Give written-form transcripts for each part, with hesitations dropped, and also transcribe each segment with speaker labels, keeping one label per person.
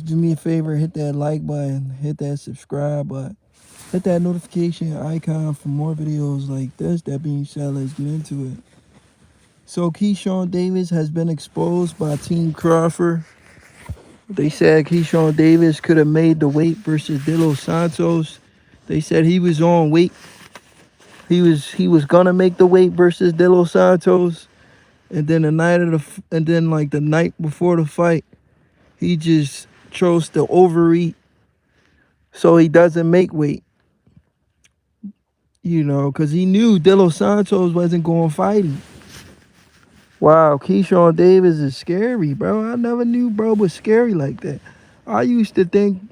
Speaker 1: do me a favor, hit that like button, hit that subscribe button, hit that notification icon for more videos like this. That being said, let's get into it. So Keyshawn Davis has been exposed by Team Crawford. They said Keyshawn Davis could have made the weight versus De Los Santos. They said he was on weight. He was gonna make the weight versus De Los Santos, and then the night before the fight, he just chose to overeat, so he doesn't make weight. Because he knew De Los Santos wasn't going to fight him. Wow, Keyshawn Davis is scary, bro. I never knew bro was scary like that. I used to think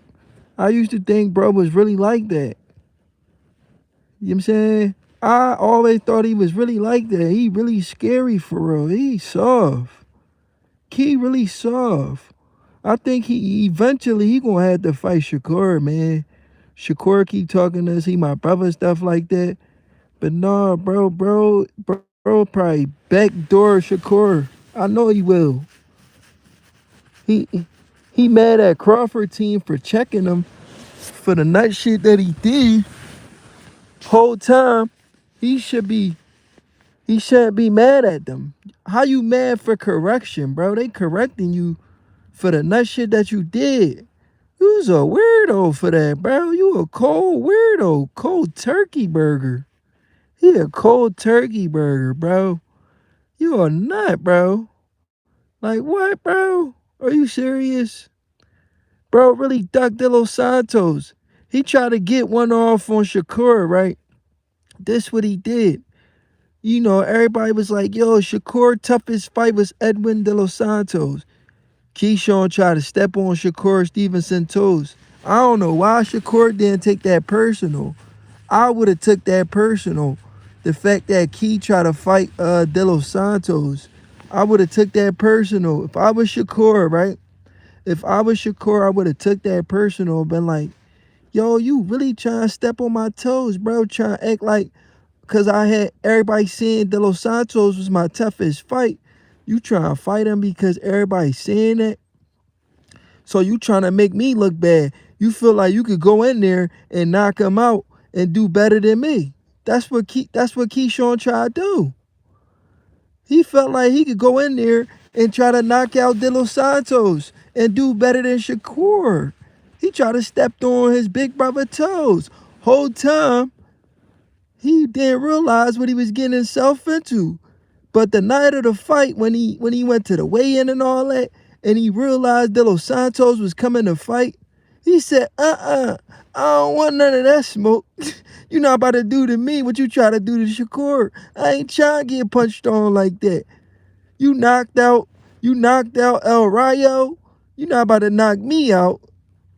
Speaker 1: I used to think bro was really like that. You know what I'm saying? I always thought he was really like that. He really scary for real. He soft. He really soft. I think he gonna have to fight Shakur, man. Shakur keep talking to us, he my brother, stuff like that. But nah, bro, probably backdoor Shakur. I know he will. He he mad at Crawford team for checking him for the nut shit that he did. Whole time, he should be he shouldn't be mad at them. How you mad for correction, bro? They correcting you for the nut shit that you did. You's a weirdo for that, bro. You a cold weirdo, cold turkey burger. He a cold turkey burger, bro. You a nut, bro. Like what, bro? Are you serious? Bro really ducked De Los Santos. He tried to get one off on Shakur, right? This what he did. Everybody was like, yo, Shakur toughest fight was Edwin de Los Santos. Keyshawn tried to step on Shakur Stevenson toes. I don't know why Shakur didn't take that personal. I would have took that personal. The fact that Key tried to fight De Los Santos, I would have took that personal. If I was Shakur, right? If I was Shakur, I would have took that personal and been like, yo, you really trying to step on my toes, bro. Trying to act like, because I had everybody saying De Los Santos was my toughest fight. You trying to fight him because everybody's saying that? So you trying to make me look bad. You feel like you could go in there and knock him out and do better than me. That's what Keyshawn tried to do. He felt like he could go in there and try to knock out De Los Santos and do better than Shakur. He tried to step on his big brother toes. Whole time, he didn't realize what he was getting himself into. But the night of the fight, when he went to the weigh-in and all that, and he realized De Los Santos was coming to fight, he said, I don't want none of that smoke. You not about to do to me what you try to do to Shakur. I ain't trying to get punched on like that. You knocked out, El Rayo. You not about to knock me out.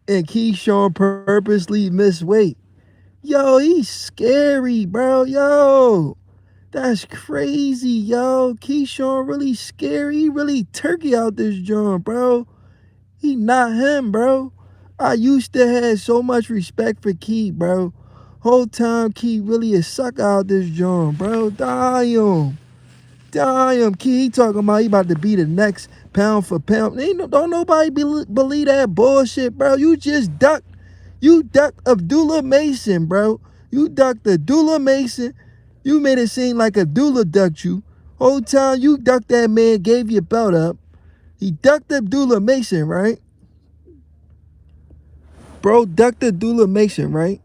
Speaker 1: And Keyshawn purposely missed weight. Yo, he's scary, bro. Yo. That's crazy, yo. Keyshawn really scary. He really turkey out this joint, bro. He not him, bro. I used to have so much respect for Key, bro. Whole time Key really a suck out this joint, bro. Damn. Damn, Key, he talking about he about to be the next pound for pound. Don't nobody believe that bullshit, bro. You just ducked. You ducked Abdullah Mason, bro. You ducked Abdullah Mason. You made it seem like Abdullah ducked you. Whole time you ducked that man, gave your belt up. He ducked Abdullah Mason, right? Bro ducked Abdullah Mason, right?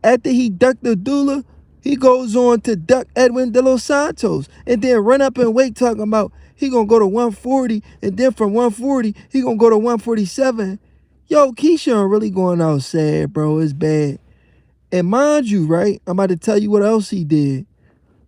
Speaker 1: After he ducked Abdullah, he goes on to duck Edwin de Los Santos and then run up and weight talking about he gonna go to 140 and then from 140 he gonna go to 147. Yo, Keyshawn really going out sad, bro. It's bad. And mind you, right, I'm about to tell you what else he did.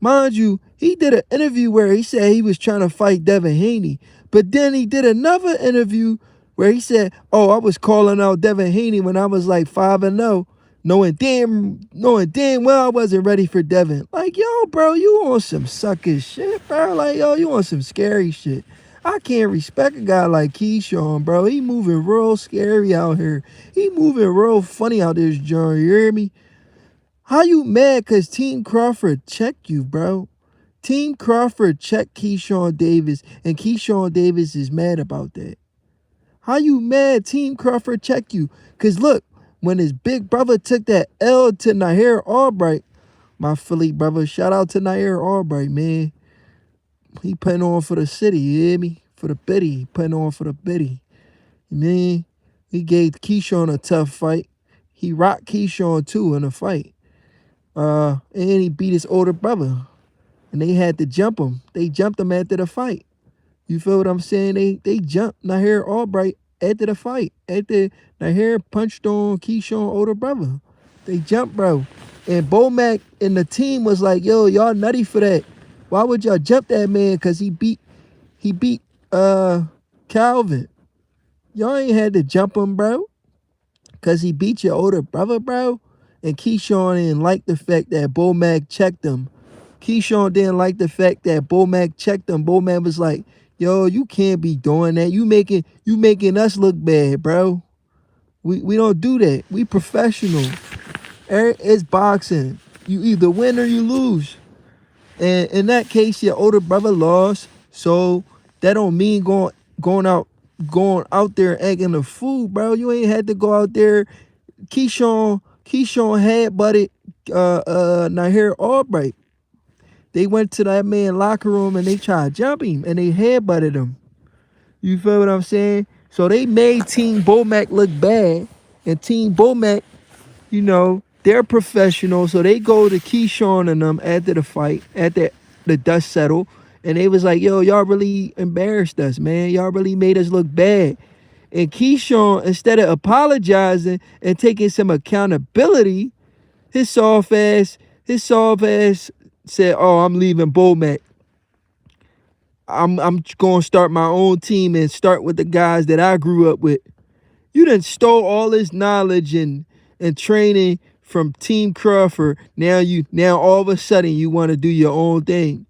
Speaker 1: Mind you, he did an interview where he said he was trying to fight Devin Haney. But then he did another interview where he said, oh, I was calling out Devin Haney when I was like 5-0, knowing damn well I wasn't ready for Devin. Like, yo, bro, you on some sucker shit, bro. Like, yo, you on some scary shit. I can't respect a guy like Keyshawn, bro. He moving real scary out here. He moving real funny out this joint, you hear me? How you mad because Team Crawford checked you, bro? Team Crawford checked Keyshawn Davis, and Keyshawn Davis is mad about that. How you mad Team Crawford check you? Because look, when his big brother took that L to Nair Albright, my Philly brother, shout out to Nair Albright, man. He putting on for the city, you hear me? For the biddy, he putting on for the biddy. Man, he gave Keyshawn a tough fight. He rocked Keyshawn too in a fight. And he beat his older brother. And they had to jump him. They jumped him after the fight. You feel what I'm saying? They jumped Nair Albright after the fight. After Nair punched on Keyshawn older brother. They jumped, bro. And Bomac and the team was like, yo, y'all nutty for that. Why would y'all jump that man? Cause he beat Calvin. Y'all ain't had to jump him, bro. Cause he beat your older brother, bro. And Keyshawn didn't like the fact that Bomac checked him. Keyshawn didn't like the fact that Bomac checked him. Bomac was like, yo, you can't be doing that. You making us look bad, bro. We don't do that. We professional. It's boxing. You either win or you lose. And in that case, your older brother lost. So that don't mean going out there acting a fool, bro. You ain't had to go out there. Keyshawn had butted Nair Albright. They went to that man locker room and they tried to jump him and they headbutted him. You feel what I'm saying? So they made Team Bomac look bad. And Team Bomac, you know, they're professional. So they go to Keyshawn and them after the fight, after the dust settled. And they was like, yo, y'all really embarrassed us, man. Y'all really made us look bad. And Keyshawn, instead of apologizing and taking some accountability, his soft ass said, oh, I'm leaving Bomac. I'm going to start my own team and start with the guys that I grew up with. You done stole all this knowledge and training from Team Crawford. Now all of a sudden you want to do your own thing.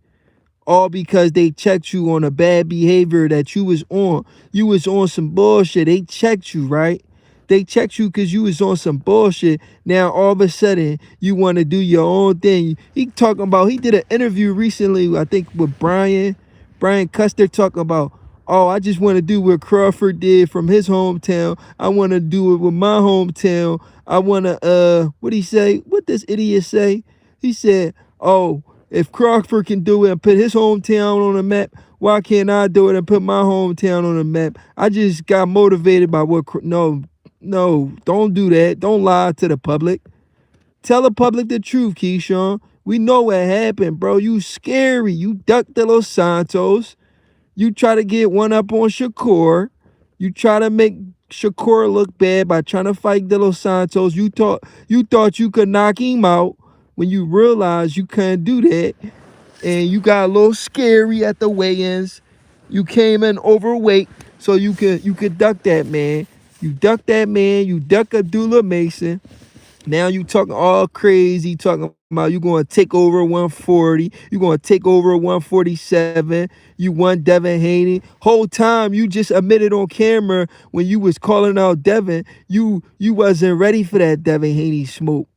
Speaker 1: All because they checked you on a bad behavior that you was on. You was on some bullshit. They checked you, right? They checked you because you was on some bullshit. Now all of a sudden you want to do your own thing. He did an interview recently, I think with Brian Custer, talking about, oh, I just want to do what Crawford did from his hometown. I want to do it with my hometown. I want to, what'd he say? What this idiot say? He said, oh, if Crawford can do it and put his hometown on the map, why can't I do it and put my hometown on the map? I just got motivated by no, don't do that. Don't lie to the public. Tell the public the truth, Keyshawn. We know what happened, bro. You scary. You ducked De Los Santos. You try to get one up on Shakur. You try to make Shakur look bad by trying to fight De Los Santos. You thought you could knock him out when you realized you couldn't do that. And you got a little scary at the weigh-ins. You came in overweight, so you could duck that man. You duck that man. You duck Abdullah Mason. Now you talking all crazy, talking about you going to take over 140. You going to take over 147. You won Devin Haney. Whole time you just admitted on camera when you was calling out Devin, you wasn't ready for that Devin Haney smoke.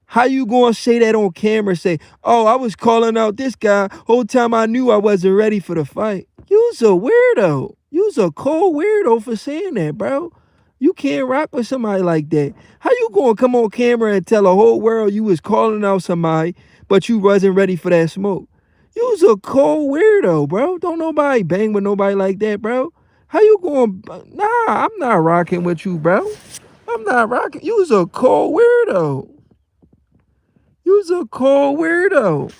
Speaker 1: How you going to say that on camera? Say, oh, I was calling out this guy. Whole time I knew I wasn't ready for the fight. You's a weirdo. You's a cold weirdo for saying that, bro. You can't rock with somebody like that. How you going to come on camera and tell the whole world you was calling out somebody, but you wasn't ready for that smoke? You's a cold weirdo, bro. Don't nobody bang with nobody like that, bro. How you going? Nah, I'm not rocking with you, bro. I'm not rocking. You's a cold weirdo. You's a cold weirdo.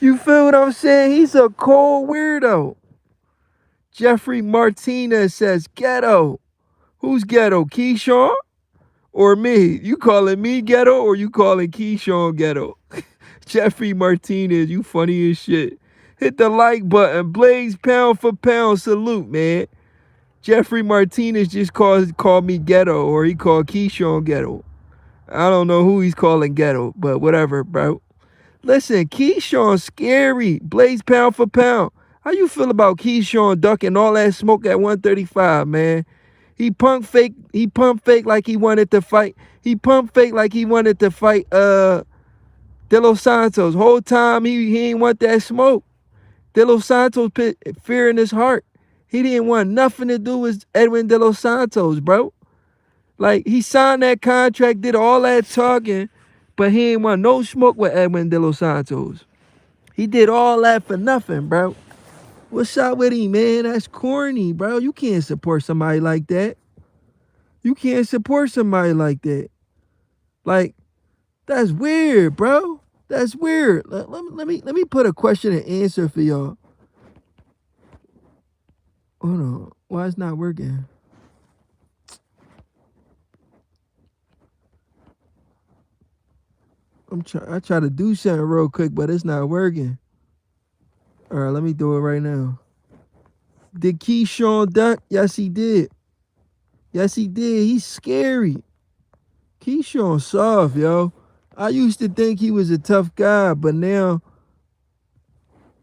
Speaker 1: You feel what I'm saying? He's a cold weirdo. Jeffrey Martinez says, ghetto. Who's ghetto? Keyshawn or me? You calling me ghetto or you calling Keyshawn ghetto? Jeffrey Martinez, you funny as shit. Hit the like button. Blaze pound for pound. Salute, man. Jeffrey Martinez just called me ghetto, or he called Keyshawn ghetto. I don't know who he's calling ghetto, but whatever, bro. Listen, Keyshawn scary. Blaze pound for pound. How you feel about Keyshawn ducking all that smoke at 135, man? He pump fake like he wanted to fight. He pump fake like he wanted to fight De Los Santos. Whole time he ain't want that smoke. De Los Santos put fear in his heart. He didn't want nothing to do with Edwin de Los Santos, bro. Like, he signed that contract, did all that talking, but he ain't want no smoke with Edwin de Los Santos. He did all that for nothing, bro. What's up with him, man? That's corny, bro. You can't support somebody like that. You can't support somebody like that. Like, that's weird, bro. That's weird. Let me put a question and answer for y'all. Hold on. Why it's not working? I try to do something real quick, but it's not working. All right, let me do it right now. Did Keyshawn duck? Yes, he did. Yes, he did. He's scary. Keyshawn soft, yo. I used to think he was a tough guy, but now,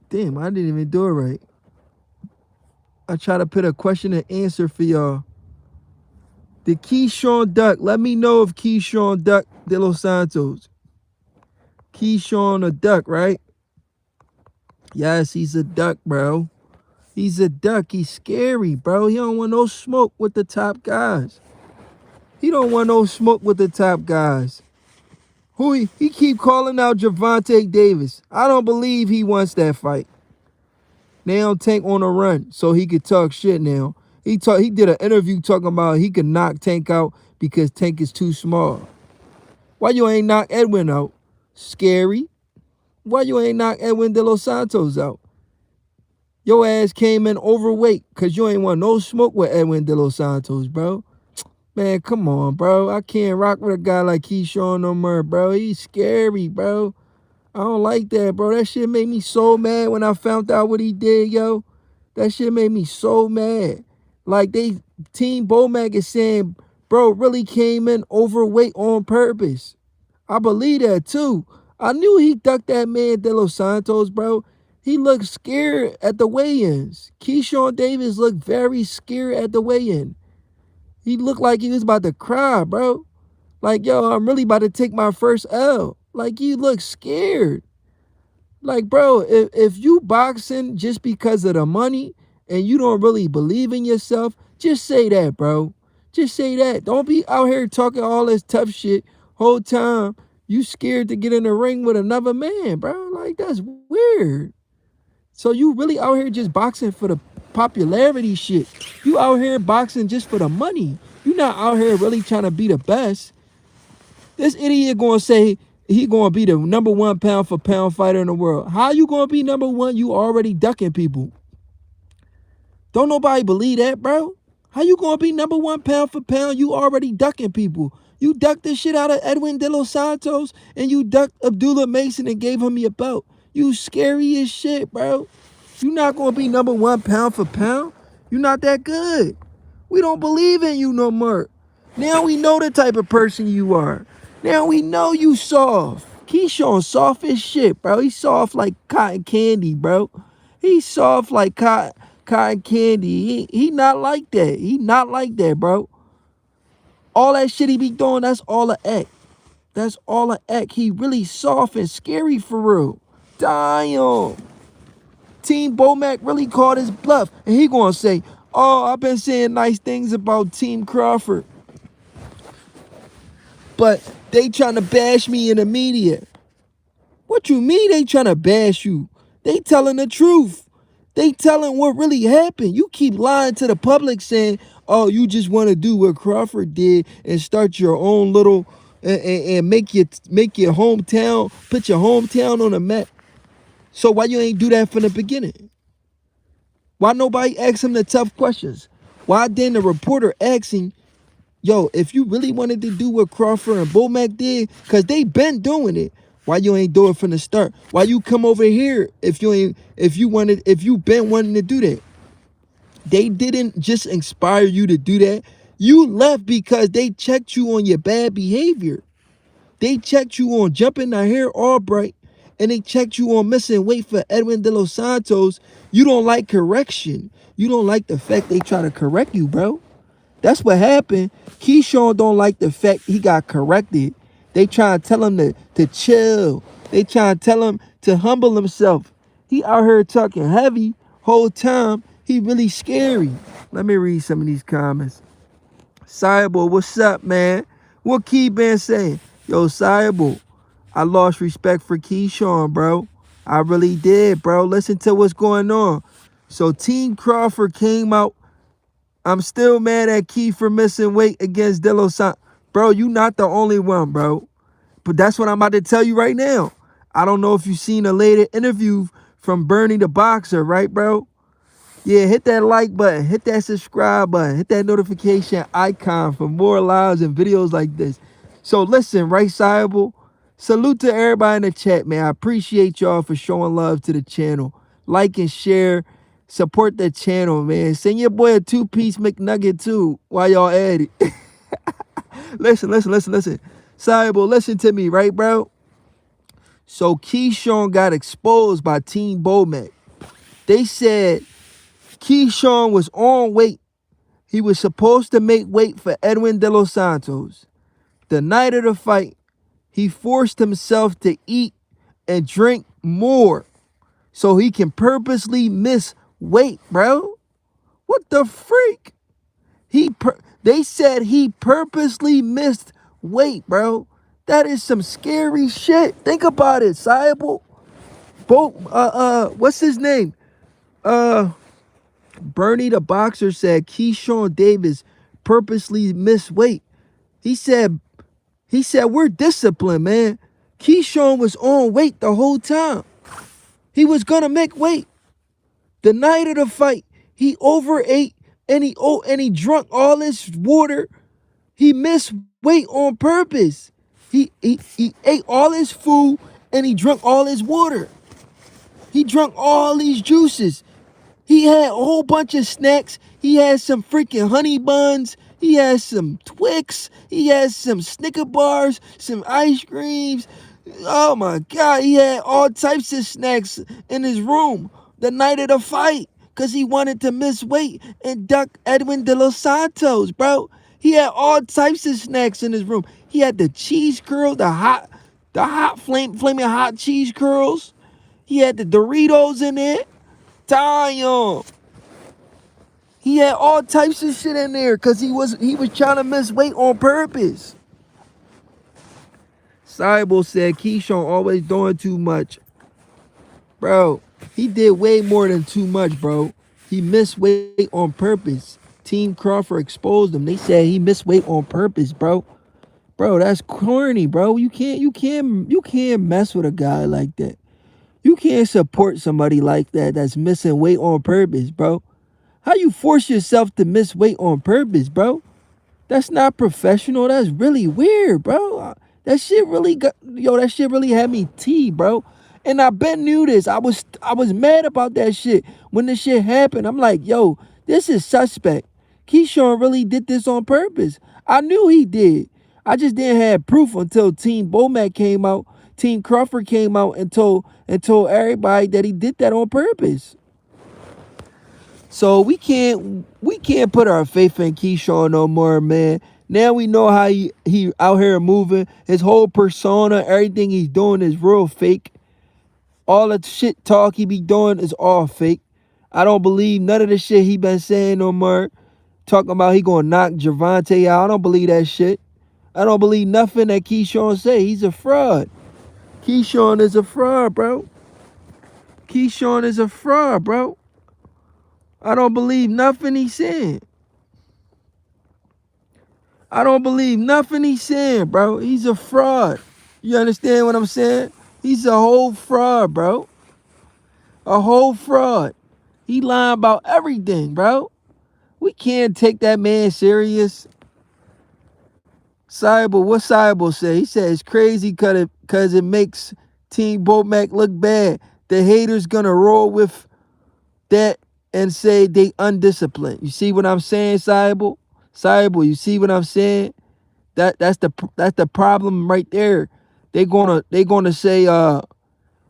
Speaker 1: damn, I didn't even do it right. I try to put a question and answer for y'all. Did Keyshawn duck? Let me know if Keyshawn duck de Los Santos. Keyshawn a duck, right? Yes, he's a duck, bro. He's a duck. He's scary, bro. He don't want no smoke with the top guys. He don't want no smoke with the top guys. Who he keep calling out Gervonta Davis. I don't believe he wants that fight. Now Tank on a run so he could talk shit now. He did an interview talking about he could knock Tank out because Tank is too small. Why you ain't knock Edwin out? Scary. Why you ain't knock Edwin de Los Santos out? Your ass came in overweight because you ain't want no smoke with Edwin de Los Santos, bro. Man, come on, bro. I can't rock with a guy like Keyshawn no more, bro. He's scary, bro. I don't like that, bro. That shit made me so mad when I found out what he did, yo. That shit made me so mad. Like, Team Bomac is saying, bro, really came in overweight on purpose. I believe that, too. I knew he ducked that man De Los Santos, bro. He looked scared at the weigh-ins. Keyshawn Davis looked very scared at the weigh-in. He looked like he was about to cry, bro. Like, yo, I'm really about to take my first L. Like, you look scared. Like, bro, if you boxing just because of the money and you don't really believe in yourself, just say that, bro. Just say that. Don't be out here talking all this tough shit whole time. You scared to get in the ring with another man, bro. Like, that's weird. So you really out here just boxing for the popularity shit. You out here boxing just for the money. You not out here really trying to be the best. This idiot gonna say he gonna be the #1 pound for pound fighter in the world. How you gonna be #1? You already ducking people. Don't nobody believe that, bro. How you gonna be #1 pound for pound? You already ducking people. You ducked the shit out of Edwin de Los Santos and you ducked Abdullah Mason and gave him your belt. You scary as shit, bro. You not gonna be #1 pound for pound. You not that good. We don't believe in you no more. Now we know the type of person you are. Now we know you soft. Keyshawn soft as shit, bro. He's soft like cotton candy, bro. He's soft like cotton candy. He not like that. He not like that, bro. All that shit he be doing, that's all a act. That's all a act. He really soft and scary for real. Damn. Team Bomac really called his bluff. And he gonna say, oh, I've been saying nice things about Team Crawford. But they trying to bash me in the media. What you mean they trying to bash you? They telling the truth. They telling what really happened. You keep lying to the public saying, oh, you just want to do what Crawford did and start your own little and make your hometown, put your hometown on the map. So why you ain't do that from the beginning? Why nobody ask him the tough questions? Why didn't the reporter ask him, yo, if you really wanted to do what Crawford and Bomac did, because they been doing it, why you ain't do it from the start? Why you come over here if you been wanting to do that? They didn't just inspire you to do that. You left because they checked you on your bad behavior. They checked you on jumping the hair Albright, and they checked you on missing weight for Edwin de Los Santos. You don't like correction. You don't like the fact they try to correct you, bro. That's what happened. Keyshawn don't like the fact he got corrected. They try to tell him to chill. They try to tell him to humble himself. He out here talking heavy whole time. He really scary. Let me read some of these comments. Cyborg, what's up, man? What Key been saying? Yo, Cyborg, I lost respect for Keyshawn, bro. I really did, bro. Listen to what's going on. So Team Crawford came out. I'm still mad at Key for missing weight against De Los Santos. Bro, you not the only one, bro. But that's what I'm about to tell you right now. I don't know if you've seen a later interview from Bernie the Boxer, right, bro? Yeah, hit that like button, hit that subscribe button, hit that notification icon for more lives and videos like this. So listen, right, Cyber? Salute to everybody in the chat, man. I appreciate y'all for showing love to the channel. Like and share. Support the channel, man. Send your boy a 2-piece McNugget too while y'all at it. Listen. Cyber, listen to me, right, bro? So Keyshawn got exposed by Team Bomac. They said Keyshawn was on weight. He was supposed to make weight for Edwin de Los Santos. The night of the fight, he forced himself to eat and drink more so he can purposely miss weight, bro. What the freak? They said he purposely missed weight, bro. That is some scary shit. Think about it, Cyber. What's his name? Bernie the Boxer said Keyshawn Davis purposely missed weight. He said we're disciplined, man. Keyshawn was on weight the whole time. He was gonna make weight. The night of the fight, he overate and he drunk all his water. He missed weight on purpose. He ate all his food and he drank all his water. He drank all these juices. He had a whole bunch of snacks. He had some freaking honey buns. He had some Twix. He had some Snicker bars, some ice creams. Oh my God, he had all types of snacks in his room the night of the fight because he wanted to miss weight and duck Edwin de Los Santos, bro. He had all types of snacks in his room. He had the cheese curl, the flaming hot cheese curls. He had the Doritos in it. Damn. He had all types of shit in there because he was trying to miss weight on purpose. Cyber said Keyshawn always doing too much. Bro, he did way more than too much, bro. He missed weight on purpose. Team Crawford exposed him. They said he missed weight on purpose, bro. Bro, that's corny, bro. You can't mess with a guy like that. You can't support somebody like that that's missing weight on purpose, bro. How you force yourself to miss weight on purpose, bro? That's not professional. That's really weird, bro. That shit really had me tea, bro. And I been knew this. I was mad about that shit when this shit happened. I'm like, yo, this is suspect. Keyshawn really did this on purpose. I knew he did. I just didn't have proof until Team Bomac came out. Team Crawford came out and told everybody that he did that on purpose. So we can't put our faith in Keyshawn no more, man. Now we know how he out here moving. His whole persona, everything he's doing is real fake. All the shit talk he be doing is all fake. I don't believe none of the shit he been saying no more. Talking about he gonna knock Gervonta out. I don't believe that shit. I don't believe nothing that Keyshawn say. He's a fraud. Keyshawn is a fraud, bro. Keyshawn is a fraud, bro. I don't believe nothing he's saying. I don't believe nothing he's saying, bro. He's a fraud. You understand what I'm saying? He's a whole fraud, bro. A whole fraud. He lying about everything, bro. We can't take that man serious. Cyber, what Cyber say? He said it's crazy because it makes Team Bomac look bad. The haters gonna roll with that and say they undisciplined. You see what I'm saying, Cyber? Cyber, you see what I'm saying? That's the problem right there. They're gonna say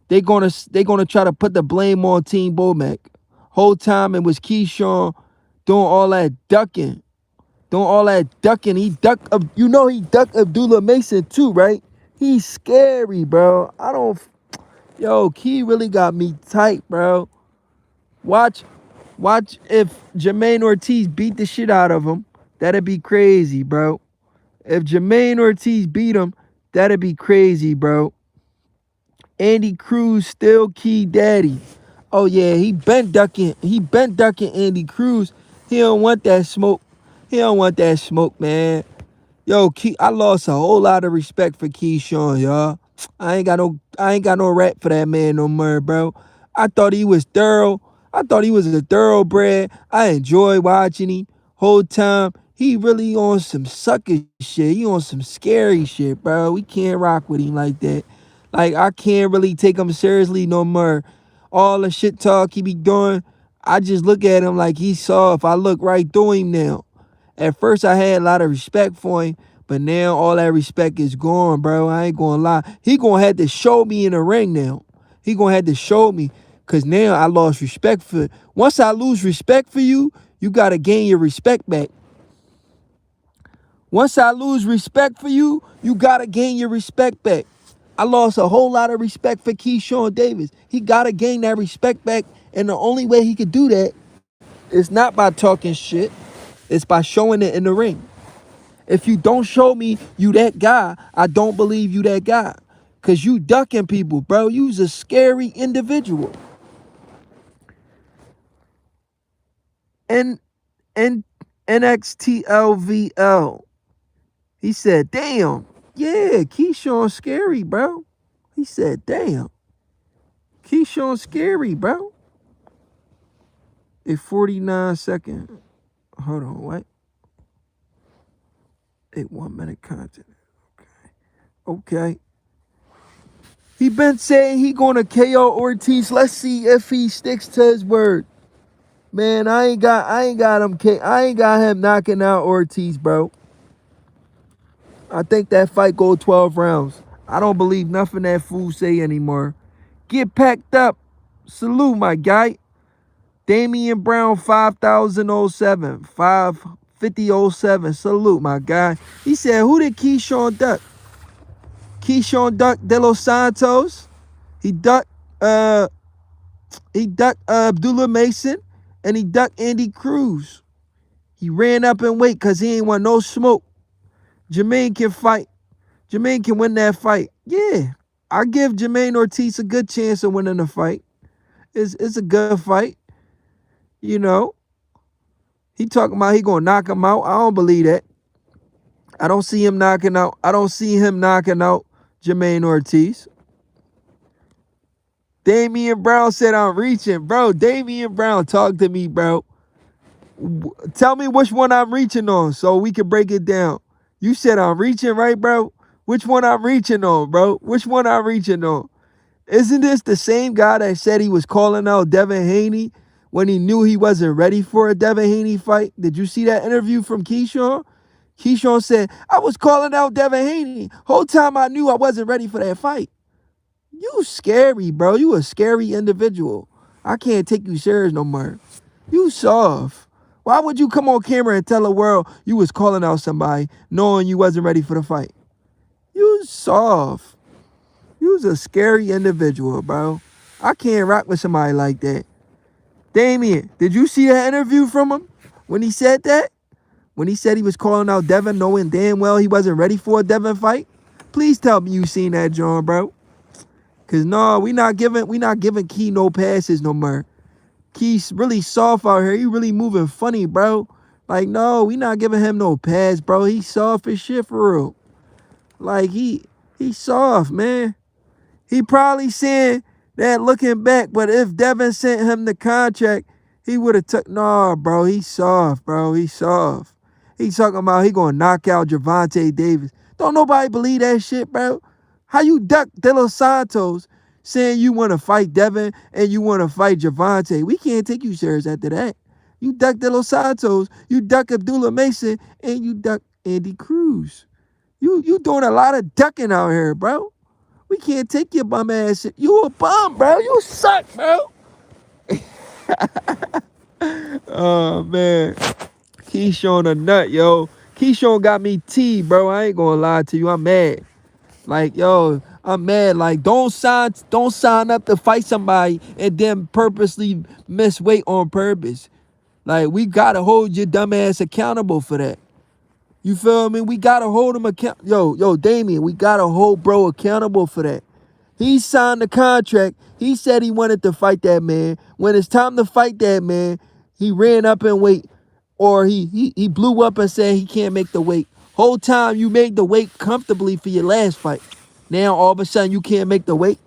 Speaker 1: they're gonna try to put the blame on Team Bomac. Whole time it was Keyshawn doing all that ducking. He ducked Abdullah Mason too, right? He's scary, bro. Key really got me tight, bro. Watch Watch if Jermaine Ortiz beat the shit out of him. That'd be crazy, bro. If Jermaine Ortiz beat him, that'd be crazy, bro. Andy Cruz still key daddy. Oh yeah, he bent ducking. He bent ducking Andy Cruz. He don't want that smoke. He don't want that smoke, man. Yo, I lost a whole lot of respect for Keyshawn, y'all. I ain't got no rap for that man no more, bro. I thought he was thorough. I thought he was a thoroughbred. I enjoy watching him whole time. He really on some sucker shit. He on some scary shit, bro. We can't rock with him like that. Like, I can't really take him seriously no more. All the shit talk he be doing, I just look at him like he's soft. I look right through him now. At first, I had a lot of respect for him, but now all that respect is gone, bro. I ain't gonna lie. He gonna have to show me in the ring now. He gonna have to show me, because now I lost respect for it. Once I lose respect for you, you gotta gain your respect back. Once I lose respect for you, you gotta gain your respect back. I lost a whole lot of respect for Keyshawn Davis. He gotta gain that respect back, and the only way he could do that is not by talking shit. It's by showing it in the ring. If you don't show me you that guy, I don't believe you that guy. Cause you ducking people, bro. You's a scary individual. And NXTLVL. He said, damn. Yeah, Keyshawn scary, bro. He said, damn. Keyshawn scary, bro. A 49-second. Hold on, what? 1 minute content. Okay. He been saying he gonna KO Ortiz. Let's see if he sticks to his word. Man, I ain't got him knocking out Ortiz, bro. I think that fight go 12 rounds. I don't believe nothing that fool say anymore. Get packed up. Salute, my guy. Damian Brown 5007. 55007. Salute, my guy. He said, who did Keyshawn duck? Keyshawn ducked De Los Santos. He ducked Abdullah Mason, and he ducked Andy Cruz. He ran up in weight because he ain't want no smoke. Jermaine can fight. Jermaine can win that fight. Yeah, I give Jermaine Ortiz a good chance of winning the fight. It's a good fight. You know, he talking about he gonna knock him out. I don't believe that. I don't see him knocking out Jermaine Ortiz. Damian Brown said I'm reaching. Bro, Damian Brown, talk to me, bro. Tell me which one I'm reaching on so we can break it down. You said I'm reaching, right, bro? Which one I'm reaching on, bro? Which one I'm reaching on? Isn't this the same guy that said he was calling out Devin Haney when he knew he wasn't ready for a Devin Haney fight? Did you see that interview from Keyshawn? Keyshawn said, I was calling out Devin Haney. Whole time I knew I wasn't ready for that fight. You scary, bro. You a scary individual. I can't take you serious no more. You soft. Why would you come on camera and tell the world you was calling out somebody knowing you wasn't ready for the fight? You soft. You's a scary individual, bro. I can't rock with somebody like that. Damien, did you see that interview from him when he said that? When he said he was calling out Devin knowing damn well he wasn't ready for a Devin fight? Please tell me you seen that, John, bro. Cause no, we not giving Key no passes no more. Key's really soft out here. He really moving funny, bro. Like, no, we not giving him no pass, bro. He soft as shit for real. Like, he soft, man. He probably saying that looking back, but if Devin sent him the contract, he would have took. Nah, bro, he soft, bro. He soft. He talking about he gonna knock out Gervonta Davis. Don't nobody believe that shit, bro. How you duck De Los Santos saying you want to fight Devin and you want to fight Gervonta? We can't take you serious after that. You duck De Los Santos, you duck Abdullah Mason, and you duck Andy Cruz. You doing a lot of ducking out here, bro. We can't take your bum ass shit. You a bum, bro. You suck, bro. Oh, man. Keyshawn a nut, yo. Keyshawn got me tea, bro. I ain't gonna lie to you. I'm mad. Like, yo, I'm mad. Like, don't sign up to fight somebody and then purposely miss weight on purpose. Like, we gotta hold your dumb ass accountable for that. You feel me? We gotta hold him account. Yo, Damien, we gotta hold bro accountable for that. He signed the contract. He said he wanted to fight that man. When it's time to fight that man, he ran up in weight, or he blew up and said he can't make the weight. Whole time you made the weight comfortably for your last fight. Now all of a sudden you can't make the weight.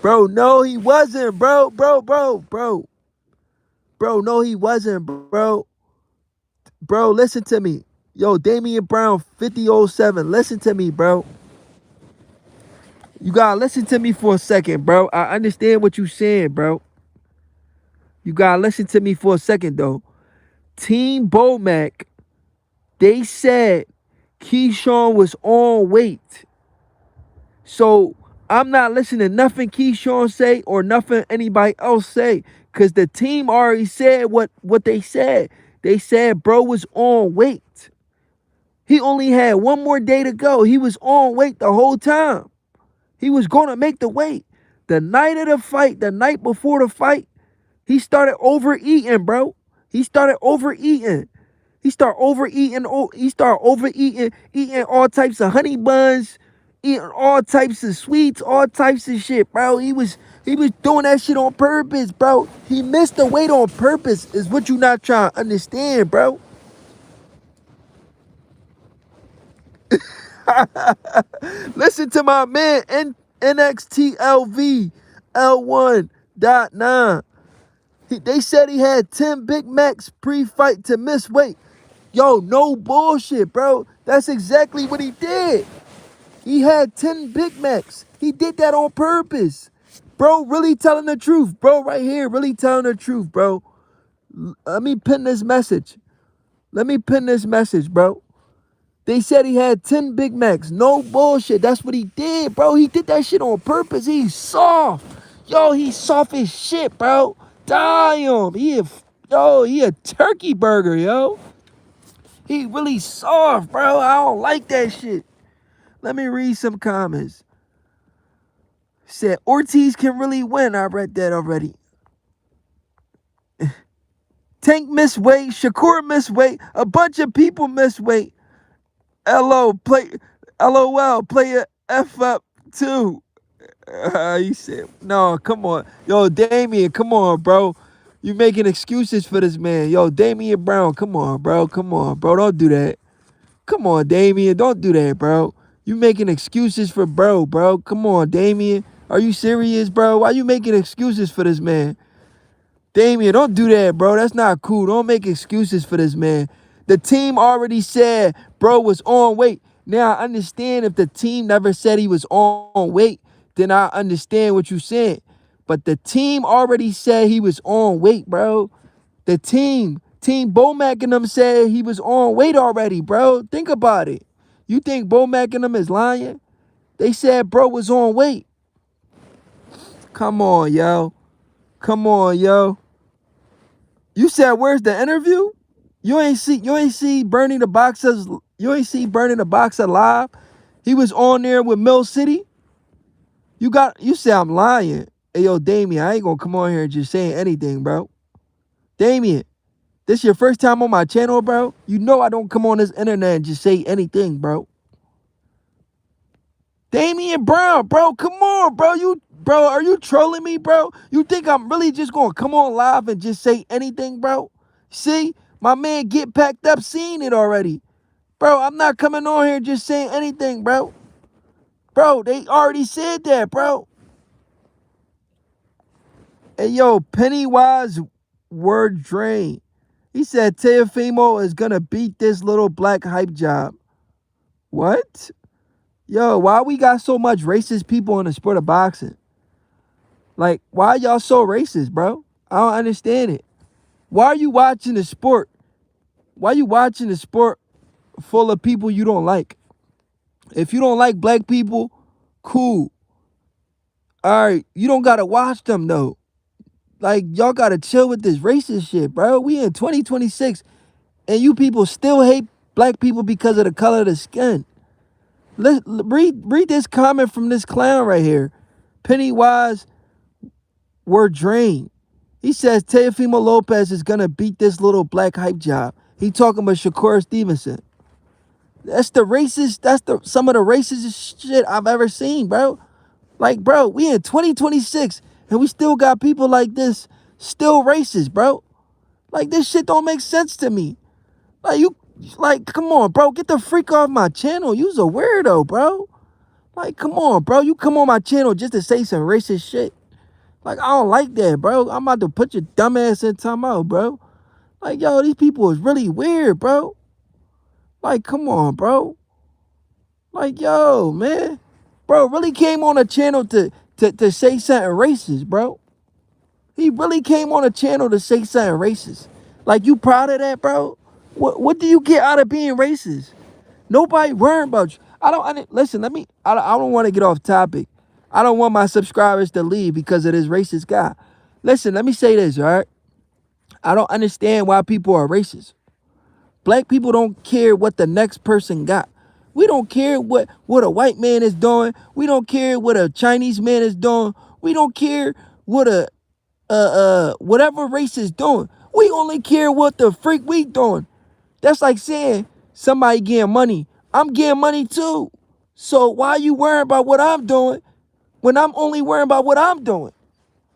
Speaker 1: Bro, no, he wasn't, bro. No, he wasn't, bro. Bro, listen to me. Yo, Damian Brown, 5007. Listen to me, bro. You gotta listen to me for a second, bro. I understand what you saying, bro. You gotta listen to me for a second, though. Team Bomac, they said Keyshawn was on weight. So I'm not listening to nothing Keyshawn say or nothing anybody else say. Because the team already said what they said. They said bro was on weight. He only had one more day to go. He was on weight the whole time. He was going to make the weight. The night of the fight, the night before the fight, he started overeating, bro. He started overeating. He started overeating. Eating all types of honey buns, eating all types of sweets, all types of shit, bro. He was doing that shit on purpose, bro. He missed the weight on purpose, is what you not trying to understand, bro. Listen to my man NXTLV L1.9. They said he had 10 Big Macs pre-fight to miss weight. Yo, no bullshit, bro. That's exactly what he did. He had 10 Big Macs. He did that on purpose. Bro, really telling the truth. Bro, right here, really telling the truth, bro. Let me pin this message. Bro. They said he had 10 Big Macs. No bullshit. That's what he did, bro. He did that shit on purpose. He's soft. Yo, he's soft as shit, bro. Damn. He a turkey burger, yo. He really soft, bro. I don't like that shit. Let me read some comments. Said Ortiz can really win. I read that already. Tank missed weight. Shakur missed weight. A bunch of people missed weight. LOL, play a F up too. He said, no, come on. Yo, Damien, come on, bro. You making excuses for this man. Yo, Damian Brown, come on, bro. Don't do that. Come on, Damien, don't do that, bro. You making excuses for bro. Come on, Damien. Are you serious, bro? Why you making excuses for this man? Damien, don't do that, bro. That's not cool. Don't make excuses for this man. The team already said bro was on weight. Now, I understand if the team never said he was on weight, then I understand what you said. But the team already said he was on weight, bro. The Team Bomac and them said he was on weight already, bro. Think about it. You think Bomac and them is lying? They said bro was on weight. Come on, yo. You said where's the interview? You ain't see Bernie the Boxer live. He was on there with Mill City. You say I'm lying. Hey yo, Damien, I ain't gonna come on here and just saying anything, bro. Damien, this your first time on my channel, bro? You know I don't come on this internet and just say anything, bro. Damian Brown, bro, come on, bro. Are you trolling me, bro? You think I'm really just gonna come on live and just say anything, bro? See, my man Get Packed Up seen it already. Bro, I'm not coming on here just saying anything, bro. Bro, they already said that, bro. Hey, yo, Pennywise word drain. He said Teofimo is gonna beat this little black hype job. What? Yo, why we got so much racist people in the sport of boxing? Like, why y'all so racist, bro? I don't understand it. Why are you watching the sport? Why you watching the sport full of people you don't like? If you don't like black people, cool. All right, you don't gotta watch them though. Like, y'all gotta chill with this racist shit, bro. We in 2026. And you people still hate black people because of the color of the skin. Read this comment from this clown right here. Pennywise, we're drained. He says Teofimo Lopez is going to beat this little black hype job. He talking about Shakur Stevenson. That's the racist, some of the racist shit I've ever seen, bro. Like, bro, we in 2026 and we still got people like this still racist, bro. Like, this shit don't make sense to me. Like, come on, bro. Get the freak off my channel. You's a weirdo, bro. Like, come on, bro. You come on my channel just to say some racist shit. Like, I don't like that, bro. I'm about to put your dumb ass in timeout, bro. Like, yo, these people is really weird, bro. Like, come on, bro. Like, yo, man. Bro, really came on a channel to say something racist, bro. He really came on a channel to say something racist. Like, you proud of that, bro? What do you get out of being racist? Nobody worrying about you. Listen, I don't want to get off topic. I don't want my subscribers to leave because of this racist guy. Listen, let me say this, all right? I don't understand why people are racist. Black people don't care what the next person got. We don't care what a white man is doing. We don't care what a Chinese man is doing. We don't care what whatever race is doing. We only care what the freak we doing. That's like saying somebody getting money. I'm getting money too. So why are you worrying about what I'm doing when I'm only worrying about what I'm doing?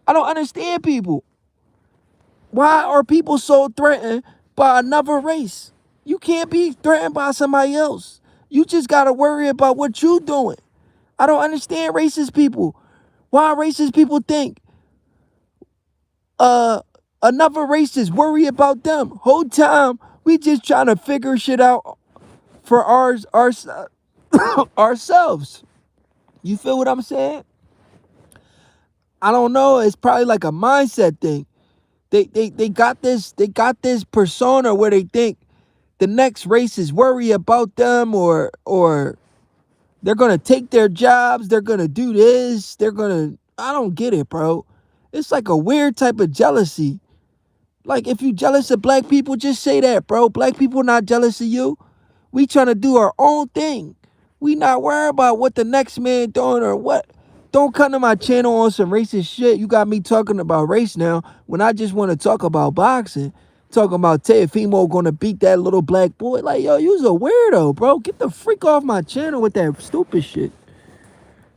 Speaker 1: I don't understand people. Why are people so threatened by another race? You can't be threatened by somebody else. You just got to worry about what you doing. I don't understand racist people. Why racist people think another race is worry about them? Whole time we just trying to figure shit out for ourselves. You feel what I'm saying? I don't know. It's probably like a mindset thing. They got this persona where they think the next race is worry about them or they're gonna take their jobs, they're gonna do this, I don't get it, bro. It's like a weird type of jealousy. Like, if you jealous of black people, just say that, bro. Black people not jealous of you. We trying to do our own thing. We not worried about what the next man doing or what. Don't come to my channel on some racist shit. You got me talking about race now when I just want to talk about boxing. Talking about Teofimo gonna beat that little black boy. Like, yo, you's a weirdo, bro. Get the freak off my channel with that stupid shit.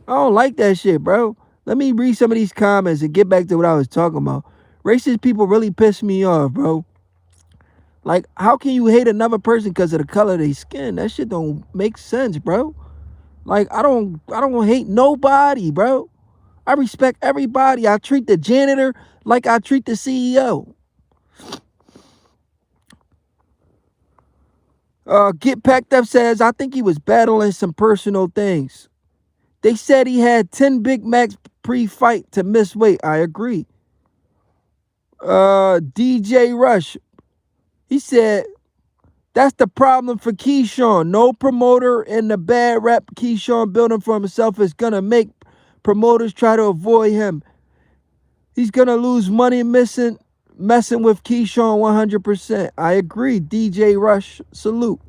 Speaker 1: I don't like that shit, bro. Let me read some of these comments and get back to what I was talking about. Racist people really piss me off, bro. Like, how can you hate another person because of the color of their skin? That shit don't make sense, bro. Like, I don't hate nobody, bro. I respect everybody. I treat the janitor like I treat the CEO. Get Packed Up says, I think he was battling some personal things. They said he had 10 Big Macs pre-fight to miss weight. I agree. DJ Rush, he said, that's the problem for Keyshawn. No promoter in the bad rap Keyshawn building for himself is going to make promoters try to avoid him. He's going to lose money messing with Keyshawn 100%. I agree. DJ Rush, salute.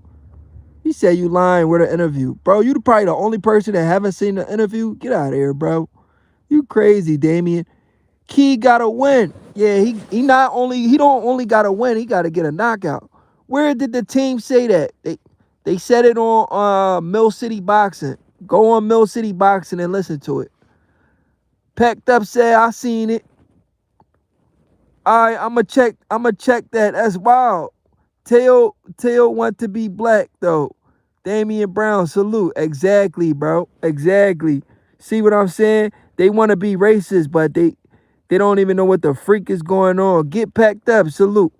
Speaker 1: He said you lying with an interview. Bro, you probably the only person that haven't seen the interview. Get out of here, bro. You crazy, Damien. Key got to win. Yeah, he don't only got to win. He got to get a knockout. Where did the team say that? They said it on Mill City Boxing. Go on Mill City Boxing and listen to it. Packed Up said, I seen it. All right, I'ma check that. That's wild. Teo want to be black though. Damian Brown, salute. Exactly, bro. Exactly. See what I'm saying? They want to be racist, but they don't even know what the freak is going on. Get Packed Up, salute.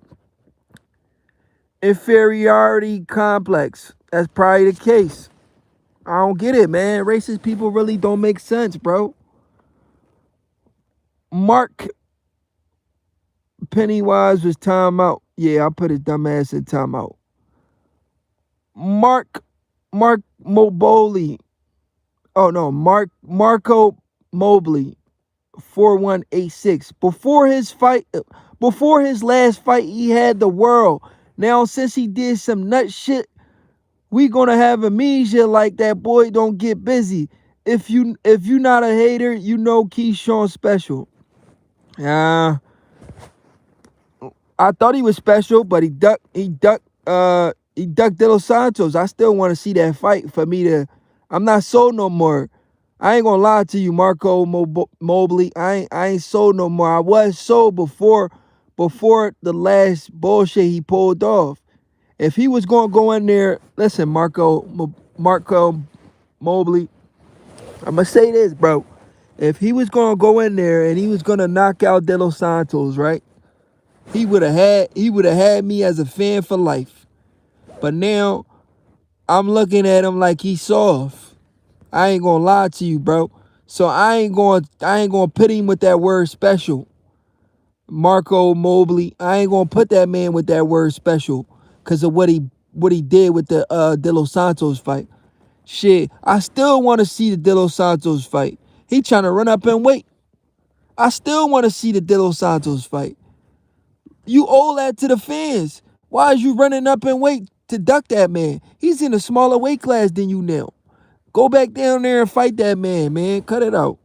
Speaker 1: Inferiority complex. That's probably the case. I don't get it, man. Racist people really don't make sense, bro. Mark Pennywise was timeout. Yeah, I put his dumb ass in timeout. Mark Mobley. Oh no, Marco Mobley. 4186. Before his last fight, he had the world. Now, since he did some nut shit, we gonna have amnesia like that boy don't get busy. If you not a hater, you know Keyshawn special. Uh, I thought he was special, but he ducked De Los Santos. I still want to see that fight for me to. I'm not sold no more. I ain't gonna lie to you, Marco Mobley. I ain't sold no more. I was sold before the last bullshit he pulled off. If he was gonna go in there, listen, Marco Mobley. I'm gonna say this, bro. If he was gonna go in there and he was gonna knock out De Los Santos, right? He would have had me as a fan for life. But now I'm looking at him like he's soft. I ain't gonna lie to you, bro. So I ain't gonna put him with that word special. Marco Mobley. I ain't gonna put that man with that word special because of what he did with the De Los Santos fight. Shit, I still want to see the De Los Santos fight. He trying to run up and wait. I still want to see the De Los Santos fight. You owe that to the fans. Why is you running up and wait to duck that man? He's in a smaller weight class than you now. Go back down there and fight that man. Cut it out.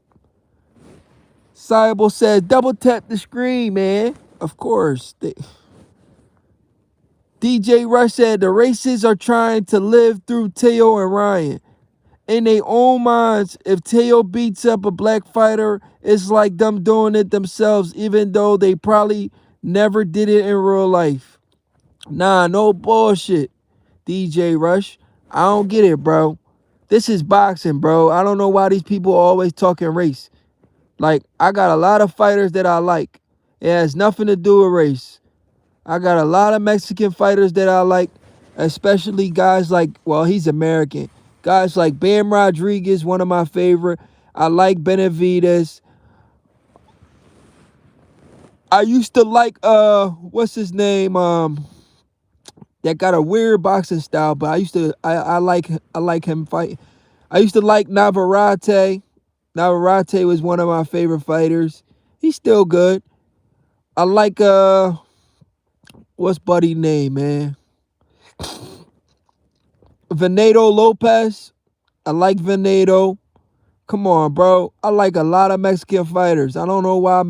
Speaker 1: Cybo says, double tap the screen, man. Of course. DJ Rush said, the racists are trying to live through Teo and Ryan. In their own minds, if Teo beats up a black fighter, it's like them doing it themselves, even though they probably never did it in real life. Nah, no bullshit, DJ Rush. I don't get it, bro. This is boxing, bro. I don't know why these people are always talking race. Like, I got a lot of fighters that I like. It has nothing to do with race. I got a lot of Mexican fighters that I like, especially guys like, well, he's American. Guys like Bam Rodriguez, one of my favorite. I like Benavidez. I used to like, what's his name? That got a weird boxing style, but I like him fight. I used to like Navarrete. Navarrete was one of my favorite fighters. He's still good. I like what's buddy name, man? Venado Lopez. I like Venado. Come on, bro. I like a lot of Mexican fighters. I don't know why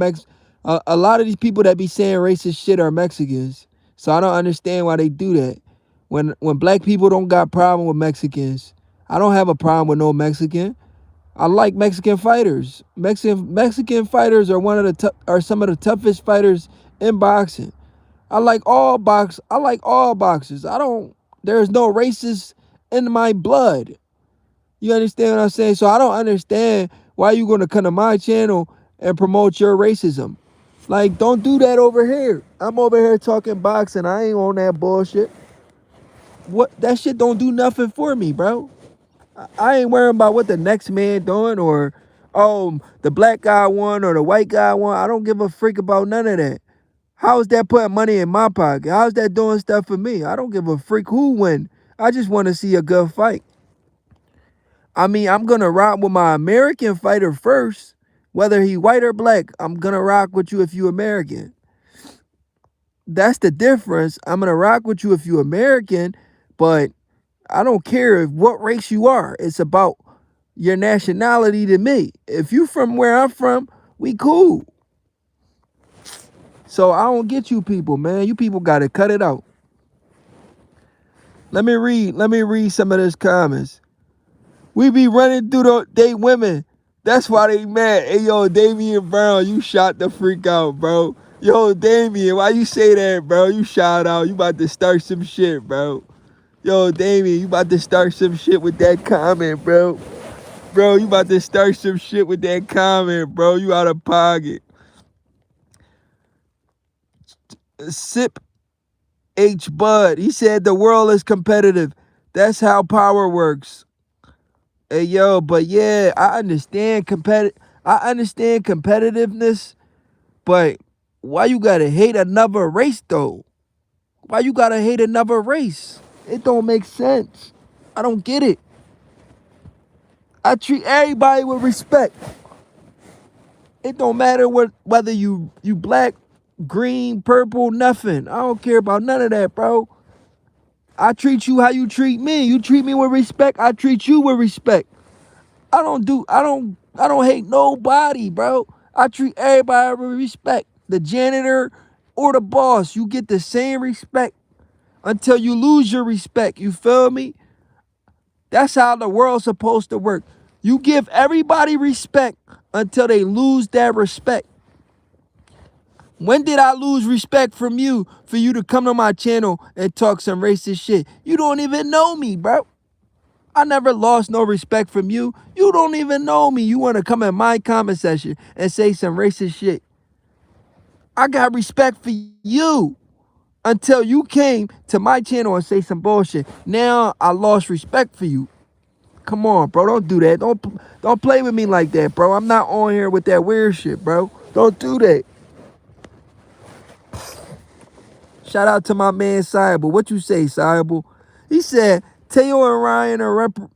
Speaker 1: a lot of these people that be saying racist shit are Mexicans. So I don't understand why they do that. When black people don't got problem with Mexicans, I don't have a problem with no Mexican. I like Mexican fighters. Mexican fighters are some of the toughest fighters in boxing. I like all boxers. There's no racist in my blood. You understand what I'm saying? So I don't understand why you gonna come to my channel and promote your racism. Like, don't do that over here. I'm over here talking boxing. I ain't on that bullshit. What that shit don't do nothing for me, bro. I ain't worrying about what the next man doing or the black guy won or the white guy won. I don't give a freak about none of that. How is that putting money in my pocket? How is that doing stuff for me? I don't give a freak who win. I just want to see a good fight. I mean, I'm going to rock with my American fighter first. Whether he white or black, I'm going to rock with you if you American. That's the difference. I'm going to rock with you if you American, but I don't care what race you are. It's about your nationality to me. If you from where I'm from, we cool. So I don't get you people, man. You people got to cut it out. Let me read some of these comments. We be running through they women. That's why they mad. Hey, yo, Damian Brown, you shot the freak out, bro. Yo, Damian, why you say that, bro? You shot out. You about to start some shit, bro. Yo, Damian, you about to start some shit with that comment, bro. Bro, you about to start some shit with that comment, bro. You out of pocket. Sip H. Bud. He said the world is competitive. That's how power works. Hey, yo, but yeah, I understand competitiveness, but why you gotta hate another race, though? Why you gotta hate another race? It don't make sense. I don't get it. I treat everybody with respect. It don't matter whether you black, green, purple, nothing. I don't care about none of that, bro. I treat you how you treat me. You treat me with respect, I treat you with respect. I don't hate nobody, bro. I treat everybody with respect. The janitor or the boss, you get the same respect until you lose your respect. You feel me? That's how the world's supposed to work. You give everybody respect until they lose that respect. When did I lose respect from you for you to come to my channel and talk some racist shit? You don't even know me, bro. I never lost no respect from you. You don't even know me. You want to come in my comment section and say some racist shit. I got respect for you until you came to my channel and say some bullshit. Now I lost respect for you. Come on, bro. Don't do that. Don't play with me like that, bro. I'm not on here with that weird shit, bro. Don't do that. Shout out to my man Syable. What you say, Syable? He said, Teo and Ryan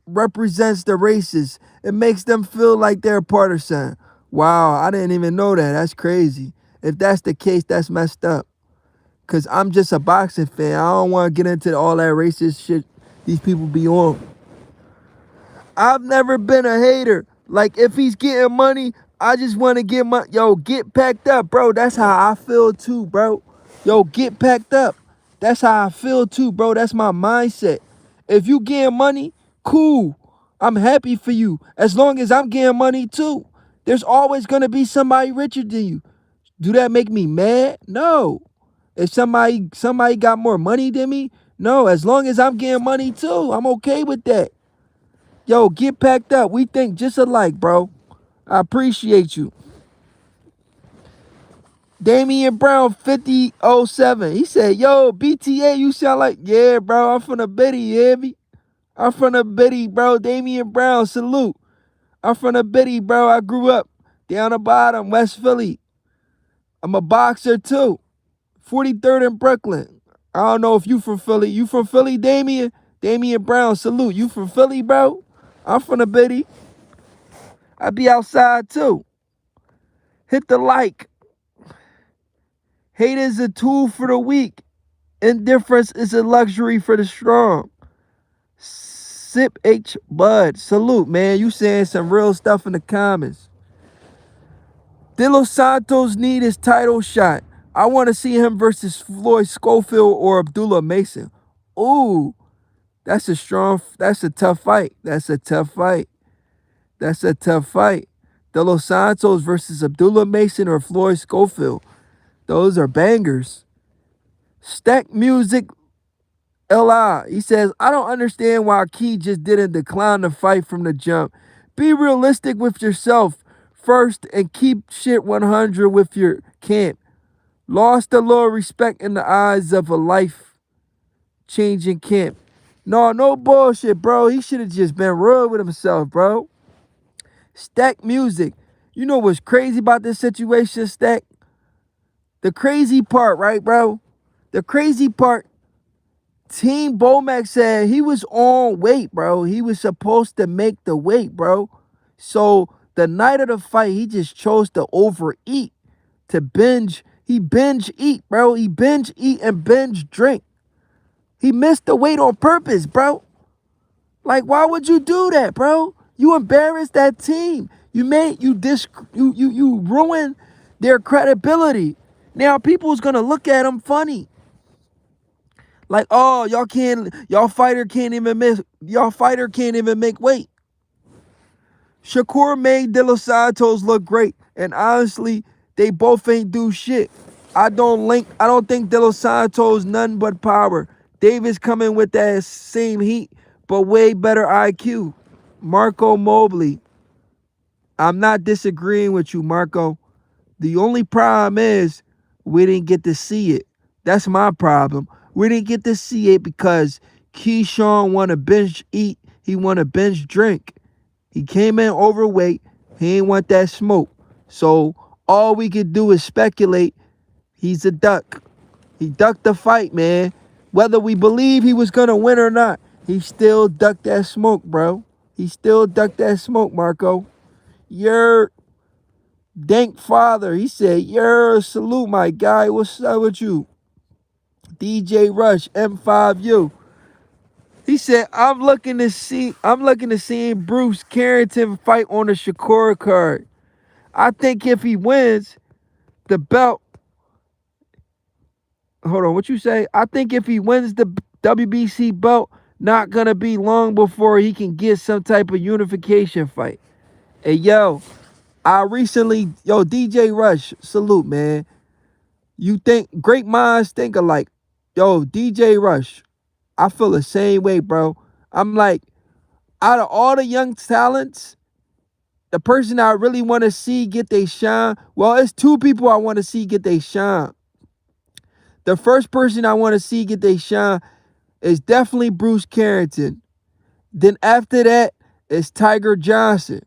Speaker 1: represents the races. It makes them feel like they're partisan. Wow, I didn't even know that. That's crazy. If that's the case, that's messed up. Because I'm just a boxing fan. I don't want to get into all that racist shit these people be on. I've never been a hater. Like, if he's getting money, I just want to get money. Yo, get packed up, bro. That's how I feel too, bro. Yo, get packed up. That's how I feel too, bro. That's my mindset. If you getting money, cool. I'm happy for you. As long as I'm getting money too. There's always going to be somebody richer than you. Do that make me mad? No. If somebody got more money than me? No. As long as I'm getting money too, I'm okay with that. Yo, get packed up. We think just alike, bro. I appreciate you. Damian Brown 5007. He said, yo, BTA, you sound like, yeah, bro, I'm from the Biddy, you hear me? I'm from the Biddy, bro. Damian Brown, salute. I'm from the Biddy, bro. I grew up down the bottom, West Philly. I'm a boxer, too. 43rd in Brooklyn. I don't know if you from Philly. You from Philly, Damian? Damian Brown, salute. You from Philly, bro? I'm from the Biddy. I be outside, too. Hit the like. Hate is a tool for the weak. Indifference is a luxury for the strong. Sip H Bud. Salute, man. You saying some real stuff in the comments. De Los Santos need his title shot. I want to see him versus Floyd Schofield or Abdullah Mason. Ooh, that's a tough fight. That's a tough fight. That's a tough fight. De Los Santos versus Abdullah Mason or Floyd Schofield. Those are bangers. Stack Music LI. He says, I don't understand why Key just didn't decline the fight from the jump. Be realistic with yourself first and keep shit 100 with your camp. Lost a little respect in the eyes of a life-changing camp. No bullshit, bro. He should have just been real with himself, bro. Stack Music. You know what's crazy about this situation, Stack? The crazy part, right, bro? The crazy part, Team Bomac said he was on weight, bro. He was supposed to make the weight, bro. So the night of the fight, he just chose to overeat, to binge. He binge eat, bro. He binge eat and binge drink. He missed the weight on purpose, bro. Like, why would you do that, bro? You embarrassed that team. You ruined their credibility. Now people's gonna look at him funny. Like, oh, y'all fighter can't even make weight. Shakur made De Los Santos look great, and honestly, they both ain't do shit. I don't think De Los Santos nothing but power. Davis coming with that same heat, but way better IQ. Marco Mobley. I'm not disagreeing with you, Marco. The only problem is we didn't get to see it. That's my problem. We didn't get to see it because Keyshawn want to binge eat. He want to binge drink. He came in overweight. He ain't want that smoke. So all we could do is speculate. He's a duck. He ducked the fight, man. Whether we believe he was going to win or not, he still ducked that smoke, bro. He still ducked that smoke, Marco. You're Dank Father, he said, "Yeah, salute my guy. What's up with you?" DJ Rush, M5U. He said, I'm looking to see Bruce Carrington fight on the Shakur card. I think if he wins the belt, hold on, what you say? I think if he wins the WBC belt, not gonna be long before he can get some type of unification fight. Hey, yo, DJ Rush, salute, man. You think great minds think alike. Yo, DJ Rush, I feel the same way, bro. I'm like, out of all the young talents, the person I really want to see get they shine, well, it's two people I want to see get they shine. The first person I want to see get they shine is definitely Bruce Carrington. Then after that, it's Tiger Johnson.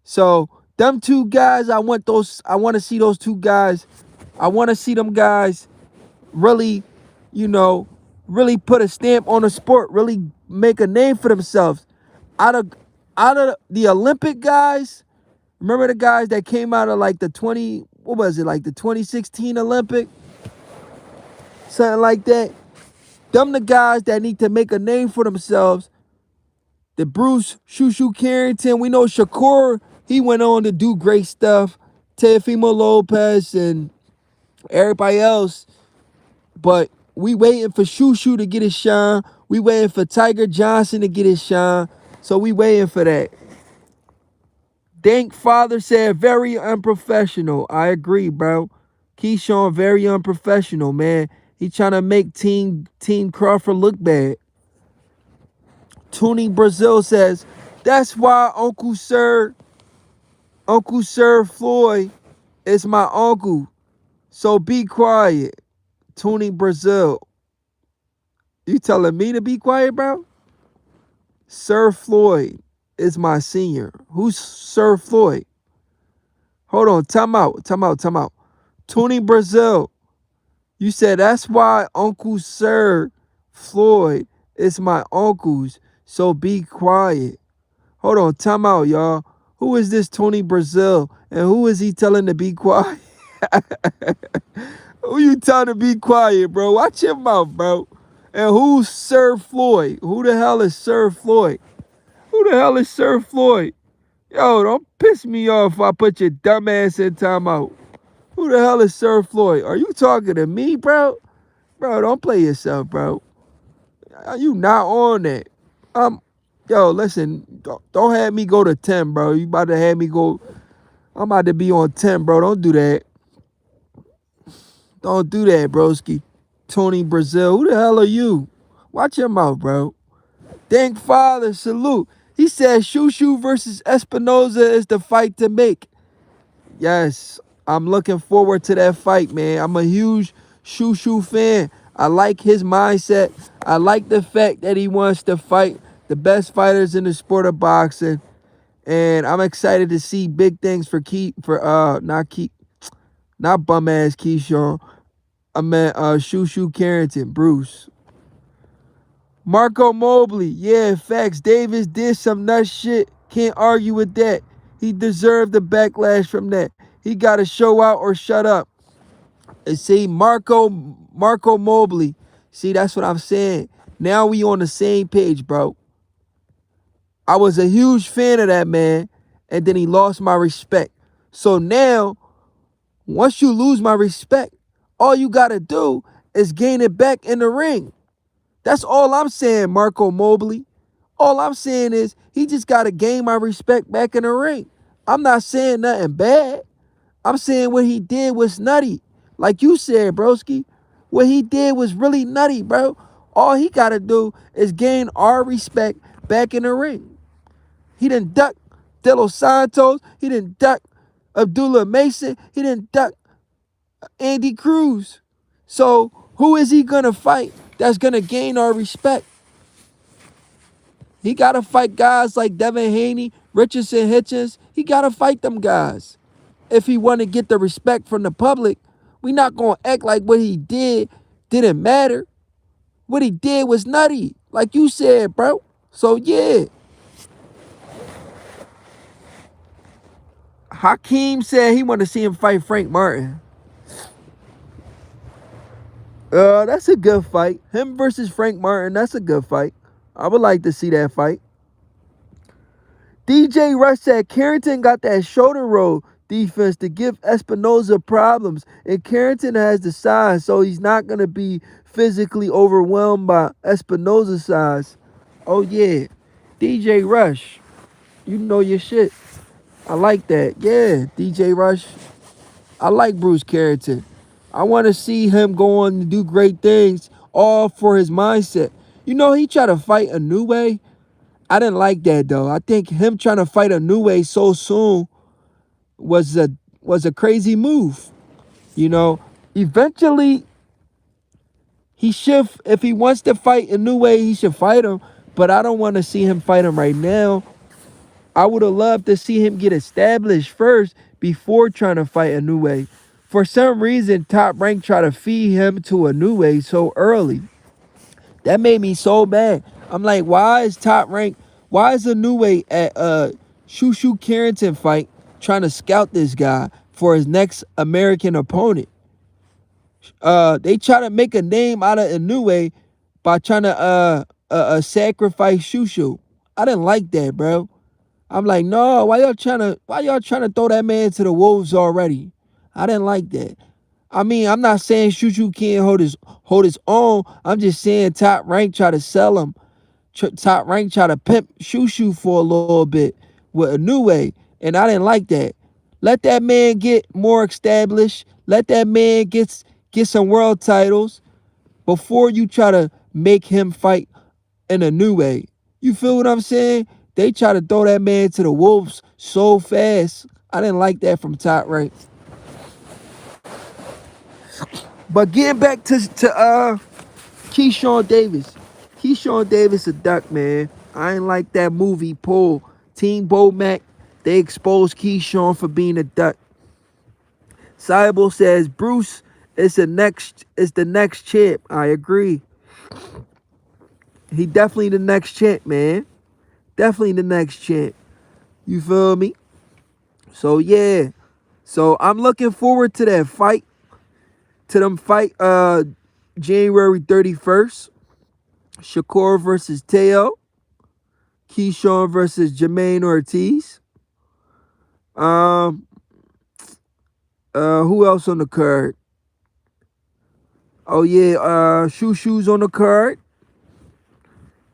Speaker 1: So them two guys, I want to see those two guys. I want to see them guys really, really put a stamp on the sport, really make a name for themselves. Out of the Olympic guys, remember the guys that came out of like the 2016 Olympic? Something like that. Them the guys that need to make a name for themselves. The Bruce Shushu Carrington, we know Shakur, he went on to do great stuff. Teofimo Lopez and everybody else. But we waiting for Shushu to get his shine. We waiting for Tiger Johnson to get his shine. So we waiting for that. Dank Father said very unprofessional. I agree, bro. Keyshawn very unprofessional, man. He trying to make Team Crawford look bad. Toonie Brazil says, that's why Uncle Sir Floyd is my uncle. So be quiet. Toonie Brazil. You telling me to be quiet, bro? Sir Floyd is my senior. Who's Sir Floyd? Hold on, time out. Toonie Brazil. You said that's why Uncle Sir Floyd is my uncle's. So be quiet. Hold on, time out, y'all. Who is this Tony Brazil? And who is he telling to be quiet? Who you telling to be quiet, bro? Watch your mouth, bro. And who's Sir Floyd? Who the hell is Sir Floyd? Who the hell is Sir Floyd? Yo, don't piss me off if I put your dumb ass in timeout. Who the hell is Sir Floyd? Are you talking to me, bro? Bro, don't play yourself, bro. You not on that. Yo, listen, don't have me go to 10, bro. You about to have me go. I'm about to be on 10, bro. Don't do that. Don't do that, broski. Tony Brazil, who the hell are you? Watch your mouth, bro. Thank Father, salute. He said Shushu versus Espinoza is the fight to make. Yes, I'm looking forward to that fight, man. I'm a huge Shushu fan. I like his mindset. I like the fact that he wants to fight the best fighters in the sport of boxing. And I'm excited to see big things for not bum ass Keyshawn. I meant Shushu Carrington, Bruce. Marco Mobley, yeah, facts. Davis did some nut shit. Can't argue with that. He deserved the backlash from that. He got to show out or shut up. And see, Marco Mobley. See, that's what I'm saying. Now we on the same page, bro. I was a huge fan of that man, and then he lost my respect. So now, once you lose my respect, all you got to do is gain it back in the ring. That's all I'm saying, Marco Mobley. All I'm saying is he just got to gain my respect back in the ring. I'm not saying nothing bad. I'm saying what he did was nutty. Like you said, broski, what he did was really nutty, bro. All he got to do is gain our respect back in the ring. He didn't duck De Los Santos. He didn't duck Abdullah Mason. He didn't duck Andy Cruz. So who is he going to fight that's going to gain our respect? He got to fight guys like Devin Haney, Richardson Hitchens. He got to fight them guys. If he want to get the respect from the public, we not going to act like what he did didn't matter. What he did was nutty, like you said, bro. So, yeah. Hakeem said he want to see him fight Frank Martin. That's a good fight. Him versus Frank Martin, that's a good fight. I would like to see that fight. DJ Rush said Carrington got that shoulder roll defense to give Espinoza problems, and Carrington has the size, so he's not going to be physically overwhelmed by Espinoza's size. Oh, yeah. DJ Rush, you know your shit. I like that. Yeah, DJ Rush. I like Bruce Carrington. I want to see him go on to do great things, all for his mindset. You know, he tried to fight a new way. I didn't like that, though. I think him trying to fight a new way so soon was a crazy move. You know, eventually he should, if he wants to fight a new way, he should fight him. But I don't want to see him fight him right now. I would have loved to see him get established first before trying to fight a new way. For some reason, Top Rank tried to feed him to a new way so early. That made me so bad. I'm like, why is a new way at Shushu Carrington fight trying to scout this guy for his next American opponent? They try to make a name out of Inoue by trying to sacrifice Shushu. I didn't like that, bro. I'm like, no, why y'all trying to throw that man to the wolves already? I didn't like that. I mean, I'm not saying Shushu can't hold his own. I'm just saying Top Rank try to sell him. Top Rank try to pimp Shushu for a little bit with a new way, and I didn't like that. Let that man get more established. Let that man get some world titles before you try to make him fight in a new way. You feel what I'm saying? They try to throw that man to the wolves so fast. I didn't like that from Top Rank. But getting back to Keyshawn Davis. Keyshawn Davis a duck, man. I ain't like that movie Pull. Team Bomac, they exposed Keyshawn for being a duck. Cybo says Bruce is the next champ. I agree. He definitely the next champ, man. Definitely the next champ. You feel me? So yeah. So I'm looking forward to that fight. To them fight January 31st. Shakur versus Teo. Keyshawn versus Jermaine Ortiz. Who else on the card? Oh yeah, Shushu's on the card.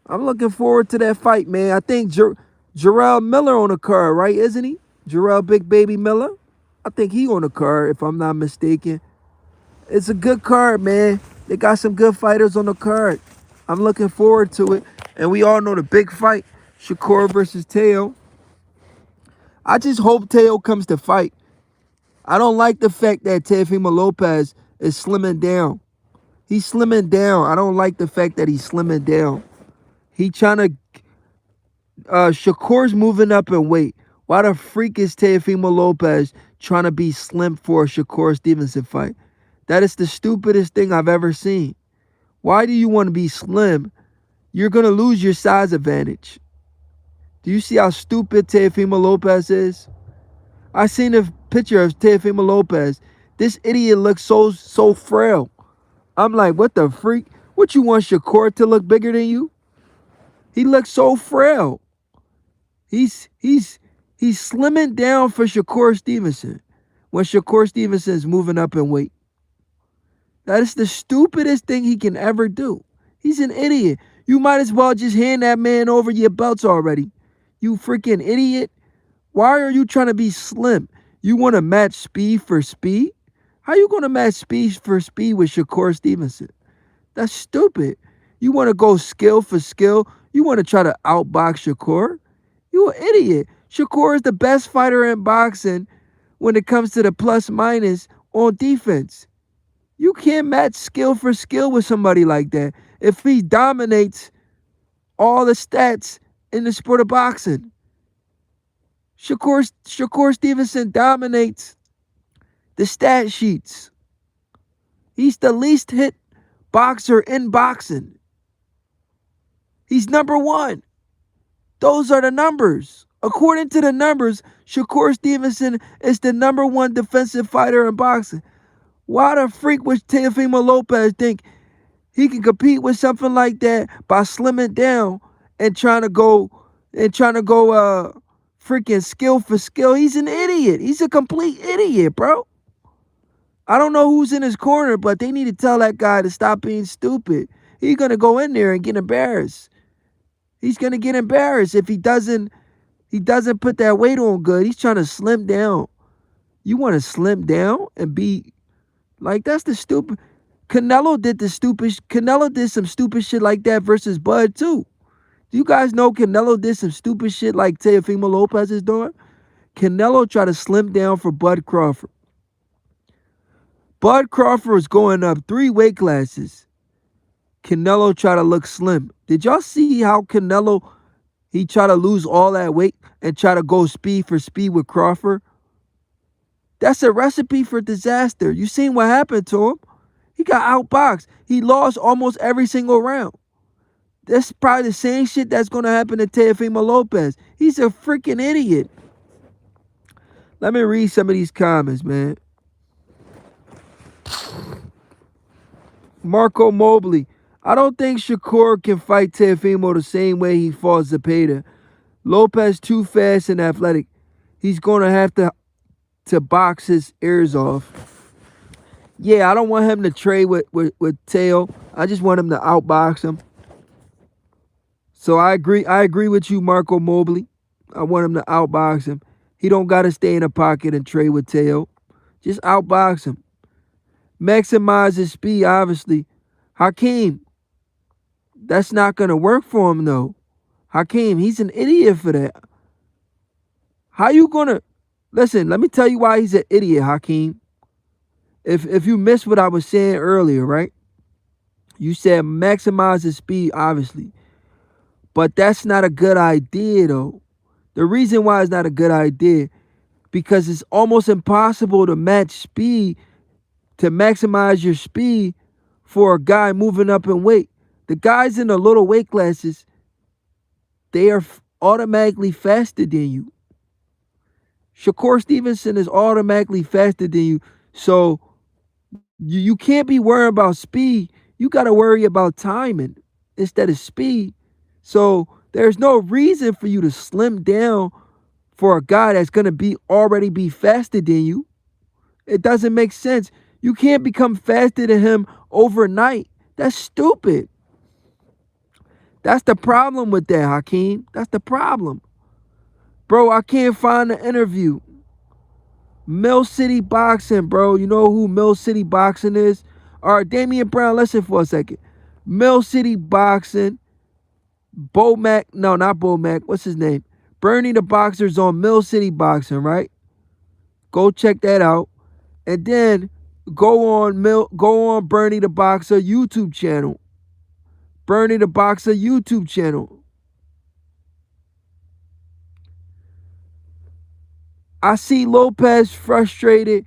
Speaker 1: I'm looking forward to that fight, man. I think Jarrell Miller on the card, right? Isn't he? Jarrell Big Baby Miller? I think he on the card, if I'm not mistaken. It's a good card, man. They got some good fighters on the card. I'm looking forward to it. And we all know the big fight, Shakur versus Teo. I just hope Teo comes to fight. I don't like the fact that Teofimo Lopez is slimming down. He's slimming down. I don't like the fact that he's slimming down. He trying to... Shakur's moving up in weight. Why the freak is Teofimo Lopez trying to be slim for a Shakur Stevenson fight? That is the stupidest thing I've ever seen. Why do you want to be slim? You're going to lose your size advantage. Do you see how stupid Teofimo Lopez is? I seen a picture of Teofimo Lopez. This idiot looks so frail. I'm like, what the freak? What, you want Shakur to look bigger than you? He looks so frail. He's slimming down for Shakur Stevenson when Shakur Stevenson is moving up in weight. That is the stupidest thing he can ever do. He's an idiot. You might as well just hand that man over your belts already. You freaking idiot. Why are you trying to be slim? You want to match speed for speed? How you going to match speed for speed with Shakur Stevenson? That's stupid. You want to go skill for skill? You want to try to outbox Shakur? You an idiot. Shakur is the best fighter in boxing when it comes to the plus minus on defense. You can't match skill for skill with somebody like that if he dominates all the stats in the sport of boxing. Shakur Stevenson dominates the stat sheets. He's the least hit boxer in boxing. He's number one. Those are the numbers According to the numbers, Shakur Stevenson is the #1 defensive fighter in boxing. Why the freak would Teofimo Lopez think he can compete with something like that by slimming down and trying to go freaking skill for skill? He's an idiot. He's a complete idiot, bro. I don't know who's in his corner, but they need to tell that guy to stop being stupid. He's gonna go in there and get embarrassed. He's gonna get embarrassed if he doesn't put that weight on good. He's trying to slim down. You want to slim down and be like, that's the stupid. Canelo did some stupid shit like that versus Bud too. Do you guys know Canelo did some stupid shit like Teofimo Lopez is doing? Canelo tried to slim down for Bud Crawford. Bud Crawford was going up 3 weight classes. Canelo tried to look slim. Did y'all see how Canelo, he tried to lose all that weight and try to go speed for speed with Crawford? That's a recipe for disaster. You seen what happened to him? He got outboxed. He lost almost every single round. That's probably the same shit that's going to happen to Teofimo Lopez. He's a freaking idiot. Let me read some of these comments, man. Marco Mobley. I don't think Shakur can fight Teofimo the same way he fought Zepeda. Lopez too fast and athletic. He's going to have to box his ears off. Yeah, I don't want him to trade with Teo. I just want him to outbox him. So I agree with you, Marco Mobley. I want him to outbox him. He don't got to stay in the pocket and trade with Teo. Just outbox him. Maximize his speed, obviously. Hakeem, that's not going to work for him, though. Hakeem, he's an idiot for that. How you going to... Listen, let me tell you why he's an idiot, Hakeem. If you missed what I was saying earlier, right? You said maximize his speed, obviously. But that's not a good idea, though. The reason why it's not a good idea, because it's almost impossible to match speed, to maximize your speed for a guy moving up in weight. The guys in the little weight classes, they are automatically faster than you. Shakur Stevenson is automatically faster than you. So you can't be worrying about speed. You got to worry about timing instead of speed. So there's no reason for you to slim down for a guy that's going to already be faster than you. It doesn't make sense. You can't become faster than him overnight. That's stupid. That's the problem with that, Hakeem. That's the problem. Bro, I can't find the interview. Mill City Boxing, bro. You know who Mill City Boxing is? All right, Damian Brown, listen for a second. Mill City Boxing. Bo Mac, no, not Bo Mac. What's his name? Bernie the Boxer's on Mill City Boxing, right? Go check that out. And then go on Bernie the Boxer YouTube channel. Bernie the Boxer YouTube channel. I see Lopez frustrated,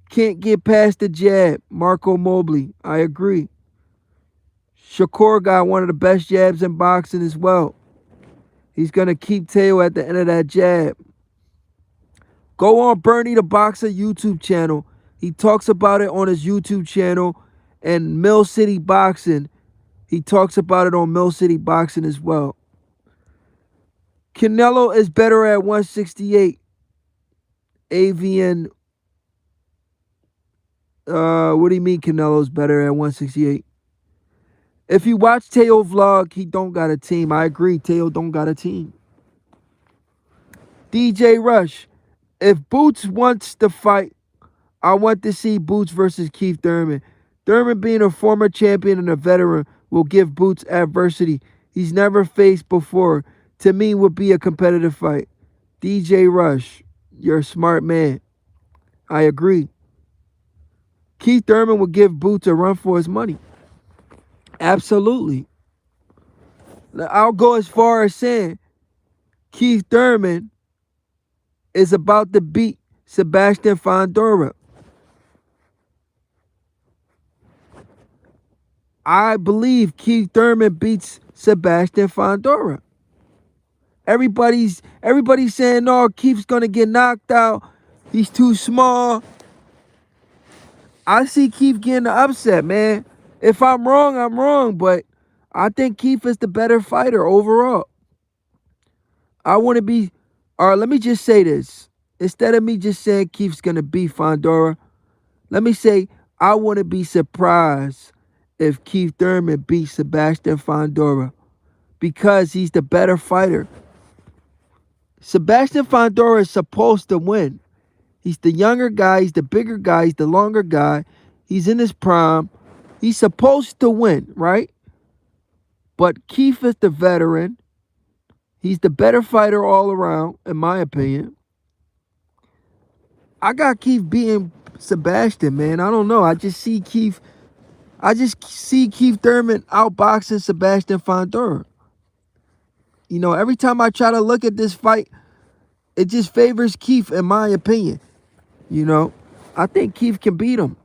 Speaker 1: can't get past the jab. Marco Mobley, I agree. Shakur got one of the best jabs in boxing as well. He's going to keep Teo at the end of that jab. Go on Bernie the Boxer YouTube channel. He talks about it on his YouTube channel. And Mill City Boxing, he talks about it on Mill City Boxing as well. Canelo is better at 168. Avian, what do you mean Canelo's better at 168? If you watch Teo vlog, he don't got a team. I agree, Teo don't got a team. DJ Rush, if Boots wants to fight, I want to see Boots versus Keith Thurman. Thurman, being a former champion and a veteran, will give Boots adversity he's never faced before. To me, would be a competitive fight. DJ Rush, you're a smart man. I agree. Keith Thurman will give Boots a run for his money. Absolutely. I'll go as far as saying Keith Thurman is about to beat Sebastian Fondora. I believe Keith Thurman beats Sebastian Fondora. Everybody's saying, no, Keith's gonna get knocked out. He's too small. I see Keith getting the upset, man. If I'm wrong, I'm wrong, but I think Keith is the better fighter overall. I want to be, or let me just say this. Instead of me just saying Keith's gonna beat Fondora, let me say I want to be surprised if Keith Thurman beats Sebastian Fondora because he's the better fighter. Sebastian Fondora is supposed to win. He's the younger guy, he's the bigger guy, he's the longer guy. He's in his prime. He's supposed to win, right? But Keith is the veteran. He's the better fighter all around, in my opinion. I got Keith beating Sebastian, man. I don't know. I just see Keith Thurman outboxing Sebastian Fondora. You know, every time I try to look at this fight, it just favors Keith, in my opinion. You know, I think Keith can beat him.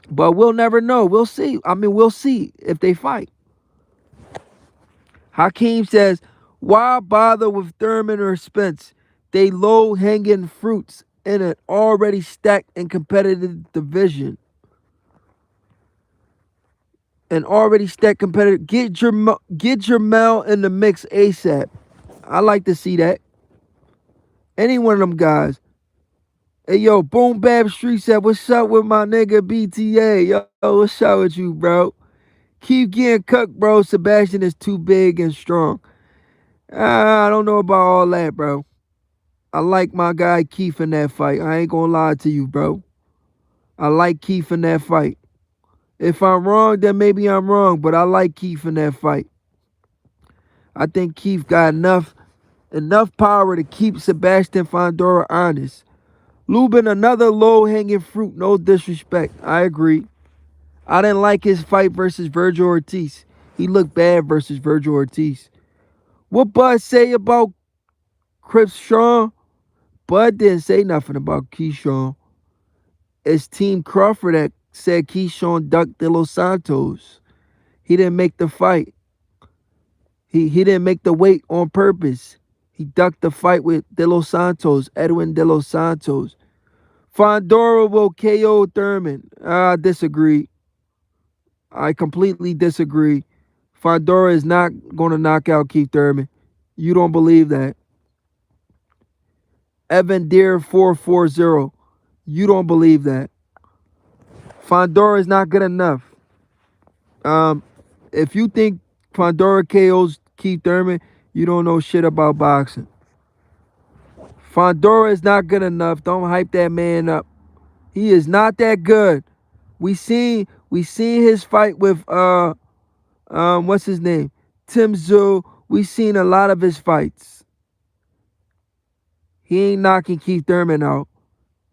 Speaker 1: But we'll never know. We'll see. I mean, we'll see if they fight. Hakeem says, why bother with Thurman or Spence? They low-hanging fruits in an already stacked and competitive division. An already stacked competitive. Get Jermell in the mix ASAP. I like to see that. Any one of them guys. Hey, yo, Boom Bab Street said, what's up with my nigga BTA? Yo, what's up with you, bro? Keep getting cooked, bro. Sebastian is too big and strong. I don't know about all that, bro. I like my guy Keith in that fight. I ain't gonna lie to you, bro. I like Keith in that fight. If I'm wrong, then maybe I'm wrong, but I like Keith in that fight. I think Keith got enough power to keep Sebastian Fondora honest. Lubin, another low-hanging fruit, no disrespect. I agree. I didn't like his fight versus Virgil Ortiz. He looked bad versus Virgil Ortiz. What Bud say about Keyshawn? Bud didn't say nothing about Keyshawn. It's Team Crawford that said Keyshawn ducked de Los Santos. He didn't make the fight. He didn't make the weight on purpose. He ducked the fight with de Los Santos, Edwin de Los Santos. Fondora will KO Thurman. I disagree. I completely disagree. Fondora is not going to knock out Keith Thurman. You don't believe that. Evan Deere 440. You don't believe that. Fondora is not good enough. If you think Fondora KOs Keith Thurman, you don't know shit about boxing. Fondora is not good enough. Don't hype that man up. He is not that good. We seen his fight with what's his name? Tim Tszyu. We seen a lot of his fights. He ain't knocking Keith Thurman out.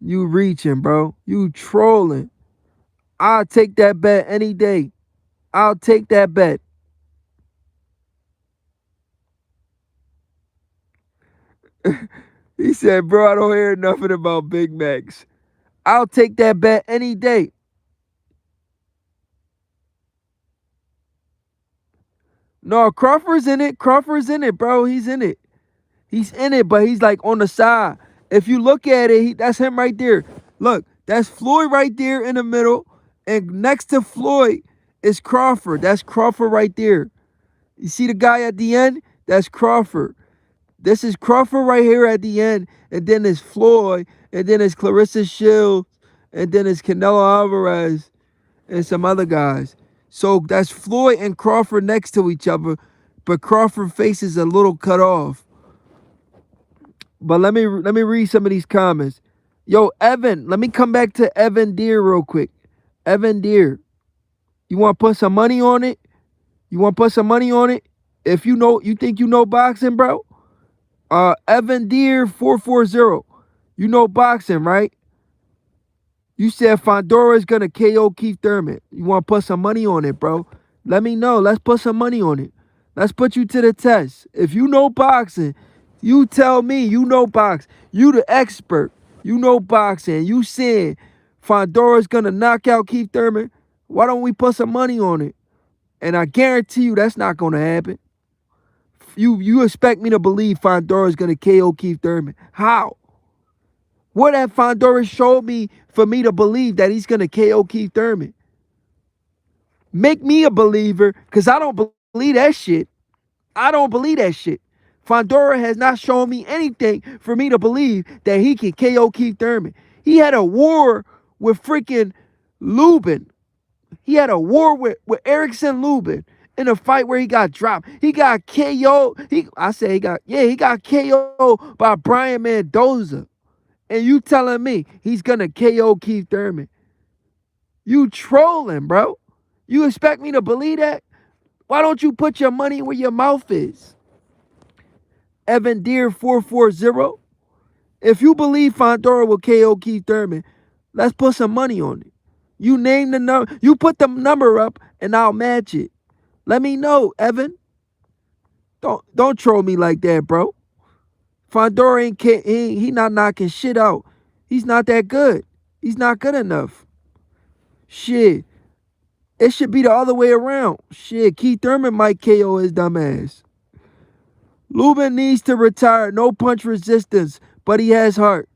Speaker 1: You reaching, bro. You trolling. I'll take that bet any day. I'll take that bet. He said, bro, I don't hear nothing about Big Macs. I'll take that bet any day. No, Crawford's in it. Crawford's in it, bro. He's in it. He's in it, but he's like on the side. If you look at it, that's him right there. Look, that's Floyd right there in the middle. And next to Floyd is Crawford. That's Crawford right there. You see the guy at the end? That's Crawford. This is Crawford right here at the end. And then it's Floyd. And then it's Clarissa Shields. And then it's Canelo Alvarez. And some other guys. So that's Floyd and Crawford next to each other. But Crawford's face is a little cut off. But let me read some of these comments. Yo, Evan, let me come back to Evan Deere real quick. Evan Deere, you want to put some money on it? You want to put some money on it? If you think you know boxing, bro? Evan Deere 440. You know boxing, right? You said Fondora is going to KO Keith Thurman. You want to put some money on it, bro? Let me know. Let's put some money on it. Let's put you to the test. If you know boxing, you tell me you know boxing. You the expert. You know boxing. You saying Fondora's going to knock out Keith Thurman. Why don't we put some money on it? And I guarantee you that's not going to happen. You expect me to believe Fondora is gonna KO Keith Thurman? How? What have Fondora showed me for me to believe that he's gonna KO Keith Thurman? Make me a believer, because I don't believe that shit. I don't believe that shit. Fondora has not shown me anything for me to believe that he can KO Keith Thurman. He had a war with freaking Lubin. He had a war with Erickson Lubin in a fight where he got dropped. He got KO. He got KO by Brian Mendoza. And you telling me he's gonna KO Keith Thurman? You trolling, bro. You expect me to believe that? Why don't you put your money where your mouth is? Evan Deere 440. If you believe Fondora will KO Keith Thurman, let's put some money on it. You name the number. You put the number up, and I'll match it. Let me know, Evan. Don't troll me like that, bro. Fondora he not knocking shit out. He's not that good. He's not good enough. Shit. It should be the other way around. Shit, Keith Thurman might KO his dumb ass. Lubin needs to retire. No punch resistance, but he has heart.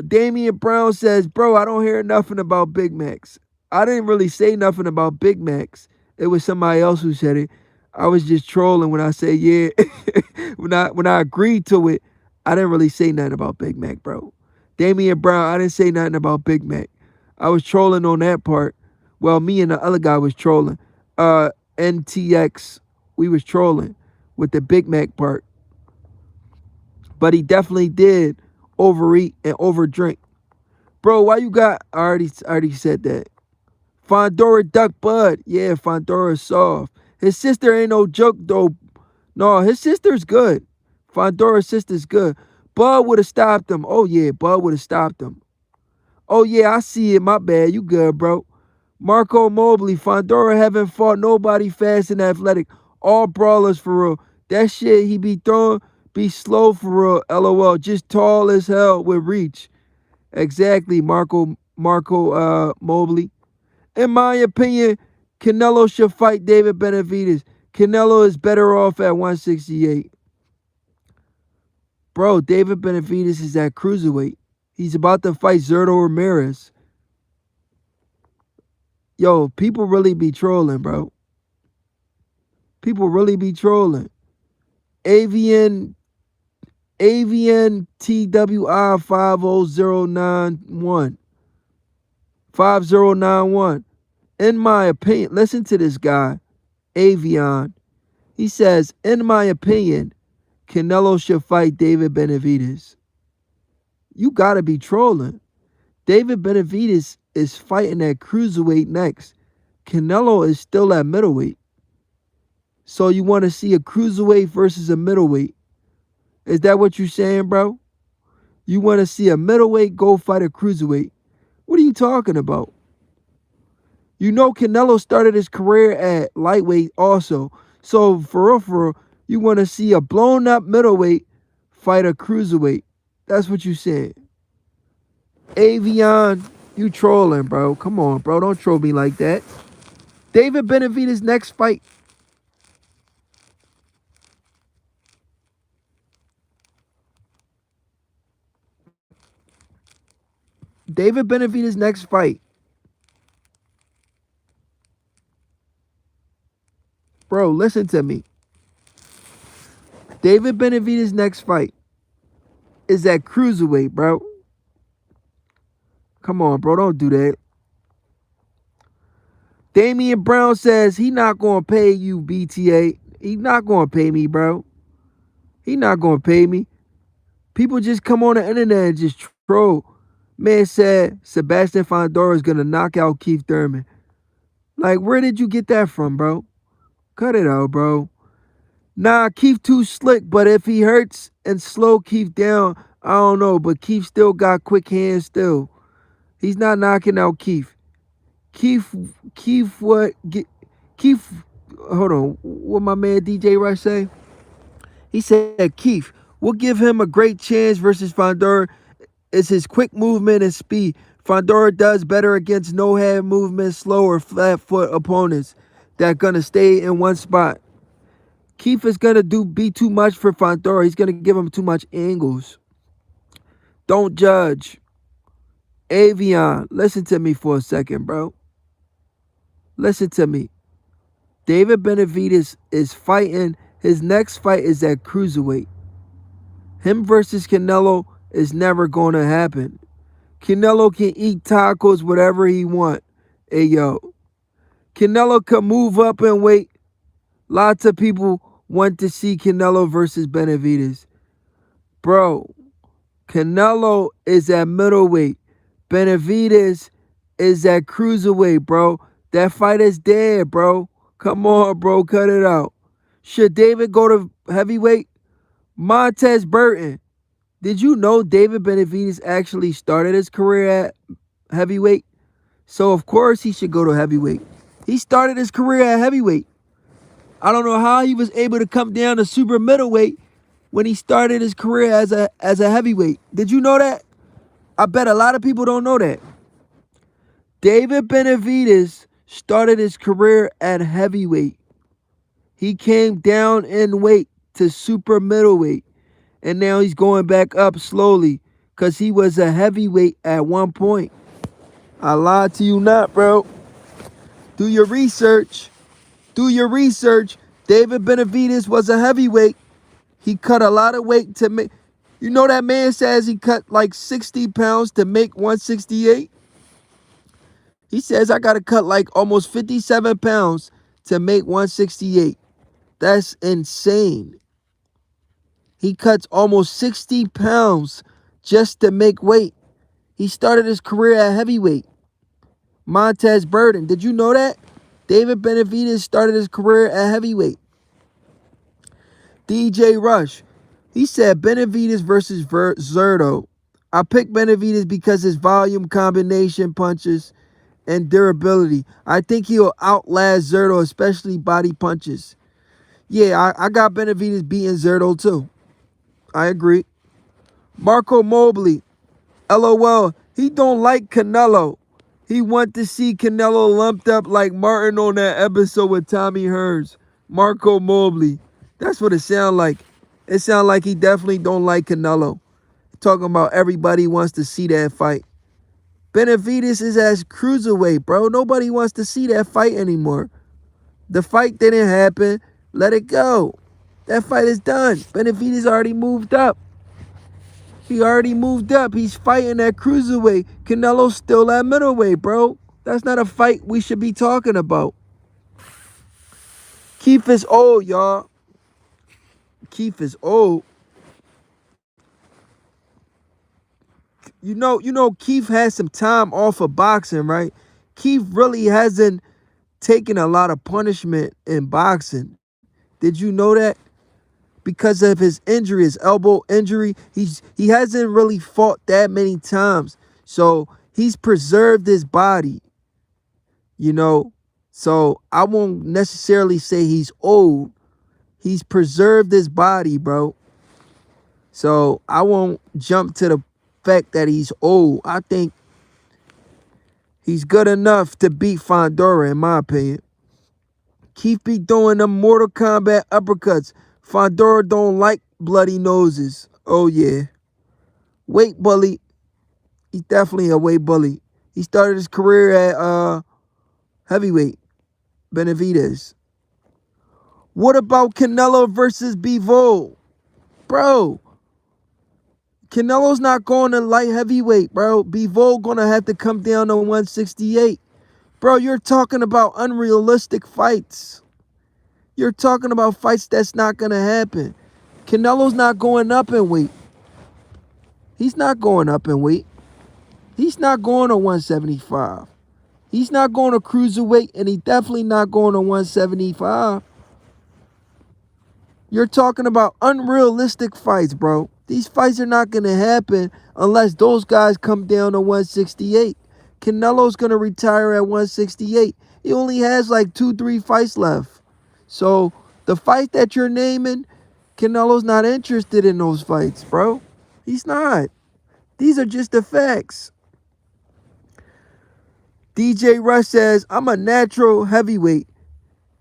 Speaker 1: Damian Brown says, bro, I don't hear nothing about Big Macs. I didn't really say nothing about Big Macs. It was somebody else who said it. I was just trolling when I say yeah. when I agreed to it, I didn't really say nothing about Big Mac, bro. Damian Brown, I didn't say nothing about Big Mac. I was trolling on that part. Well, me and the other guy was trolling. NTX, we was trolling with the Big Mac part. But he definitely did overeat and overdrink. Bro, why you got... I already said that. Fondora duck Bud. Yeah, Fondora's soft. His sister ain't no joke, though. No, his sister's good. Fondora's sister's good. Bud would have stopped him. Oh, yeah, Bud would have stopped him. Oh, yeah, I see it. My bad. You good, bro. Marco Mobley. Fondora haven't fought nobody fast and athletic. All brawlers for real. That shit he be throwing be slow for real. LOL. Just tall as hell with reach. Exactly, Marco Mobley. In my opinion, Canelo should fight David Benavidez. Canelo is better off at 168. Bro, David Benavidez is at cruiserweight. He's about to fight Zerto Ramirez. Yo, people really be trolling, bro. People really be trolling. Avian TWI 5091. 5091. In my opinion, listen to this guy, Avion. He says, in my opinion, Canelo should fight David Benavidez. You gotta be trolling. David Benavidez is fighting at cruiserweight next. Canelo is still at middleweight. So you want to see a cruiserweight versus a middleweight. Is that what you're saying, bro? You want to see a middleweight go fight a cruiserweight. What are you talking about? You know Canelo started his career at lightweight also. So for real, you want to see a blown up middleweight fight a cruiserweight. That's what you said. Avion, you trolling, bro. Come on, bro. Don't troll me like that. David Benavidez' next fight. David Benavidez' next fight. Bro, listen to me. David Benavidez' next fight is at cruiserweight, bro. Come on, bro. Don't do that. Damian Brown says he not going to pay you, BTA. He not going to pay me, bro. He not going to pay me. People just come on the internet and just troll. Man said Sebastian Fondora is going to knock out Keith Thurman. Like, where did you get that from, bro? Cut it out, bro. Nah, Keith too slick, but if he hurts and slow Keith down, I don't know. But Keith still got quick hands still. He's not knocking out Keith. Keith, hold on. What my man DJ Rush say? He said, Keith, we'll give him a great chance versus Fondora. It's his quick movement and speed. Fondora does better against no-hand movement, slow or flat foot opponents that gonna stay in one spot. Keith is gonna be too much for Fondora. He's gonna give him too much angles. Don't judge. Avion, listen to me for a second, bro. Listen to me. David Benavidez is fighting. His next fight is at cruiserweight. Him versus Canelo is never going to happen. Canelo can eat tacos, whatever he want. Hey, yo. Canelo can move up in weight. Lots of people want to see Canelo versus Benavidez. Bro, Canelo is at middleweight. Benavidez is at cruiserweight, bro. That fight is dead, bro. Come on, bro. Cut it out. Should David go to heavyweight? Montez Burton. Did you know David Benavidez actually started his career at heavyweight? So, of course, he should go to heavyweight. He started his career at heavyweight. I don't know how he was able to come down to super middleweight when he started his career as a heavyweight. Did you know that? I bet a lot of people don't know that. David Benavidez started his career at heavyweight. He came down in weight to super middleweight. And now he's going back up slowly because he was a heavyweight at one point. I lied to you not, bro. Do your research. Do your research. David Benavidez was a heavyweight. He cut a lot of weight to make... You know that man says he cut like 60 pounds to make 168? He says I got to cut like almost 57 pounds to make 168. That's insane. He cuts almost 60 pounds just to make weight. He started his career at heavyweight. Montez Burton, did you know that? David Benavidez started his career at heavyweight. DJ Rush, he said Benavidez versus Zerto. I picked Benavidez because his volume, combination punches, and durability. I think he'll outlast Zerto, especially body punches. Yeah, I got Benavidez beating Zerto too. I agree. Marco Mobley, LOL, he don't like Canelo. He want to see Canelo lumped up like Martin on that episode with Tommy Hearns. Marco Mobley. That's what it sound like. It sound like he definitely don't like Canelo. Talking about everybody wants to see that fight. Benavidez is as cruiserweight, bro. Nobody wants to see that fight anymore. The fight didn't happen. Let it go. That fight is done. Benavidez already moved up. He already moved up. He's fighting at cruiserweight. Canelo's still at middleweight, bro. That's not a fight we should be talking about. Keith is old, y'all. Keith is old. You know, Keith has some time off of boxing, right? Keith really hasn't taken a lot of punishment in boxing. Did you know that? Because of his injury, his elbow injury, he hasn't really fought that many times. So he's preserved his body, you know. So I won't necessarily say he's old. He's preserved his body, bro. So I won't jump to the fact that he's old. I think he's good enough to beat Fondora, in my opinion. Keith be doing them Mortal Kombat uppercuts. Fondora don't like bloody noses. Oh, yeah. Weight bully. He's definitely a weight bully. He started his career at heavyweight. Benavidez. What about Canelo versus Bivol? Bro. Canelo's not going to light heavyweight, bro. Bivol going to have to come down to 168. Bro, you're talking about unrealistic fights. You're talking about fights that's not going to happen. Canelo's not going up in weight. He's not going up in weight. He's not going to 175. He's not going to cruiserweight, and he's definitely not going to 175. You're talking about unrealistic fights, bro. These fights are not going to happen unless those guys come down to 168. Canelo's going to retire at 168. He only has like 2-3 fights left. So the fight that you're naming, Canelo's not interested in those fights, bro. He's not. These are just the facts. DJ Rush says, I'm a natural heavyweight.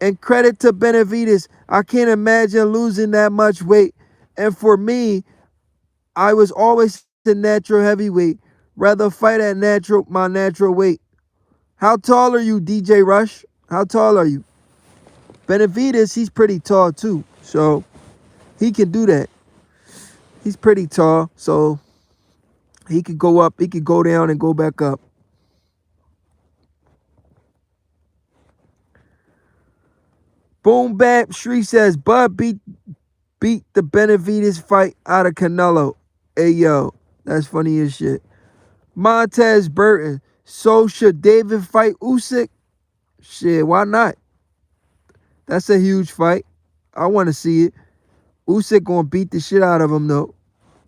Speaker 1: And credit to Benavidez. I can't imagine losing that much weight. And for me, I was always a natural heavyweight. Rather fight at my natural weight. How tall are you, DJ Rush? How tall are you? Benavidez, he's pretty tall too. So he can do that. He's pretty tall. So he could go up, he could go down and go back up. Boom Bap Street says Bud beat the Benavidez fight out of Canelo. Hey yo, that's funny as shit. Montez Burton. So should David fight Usyk? Shit, why not? That's a huge fight. I want to see it. Usyk gonna beat the shit out of him though.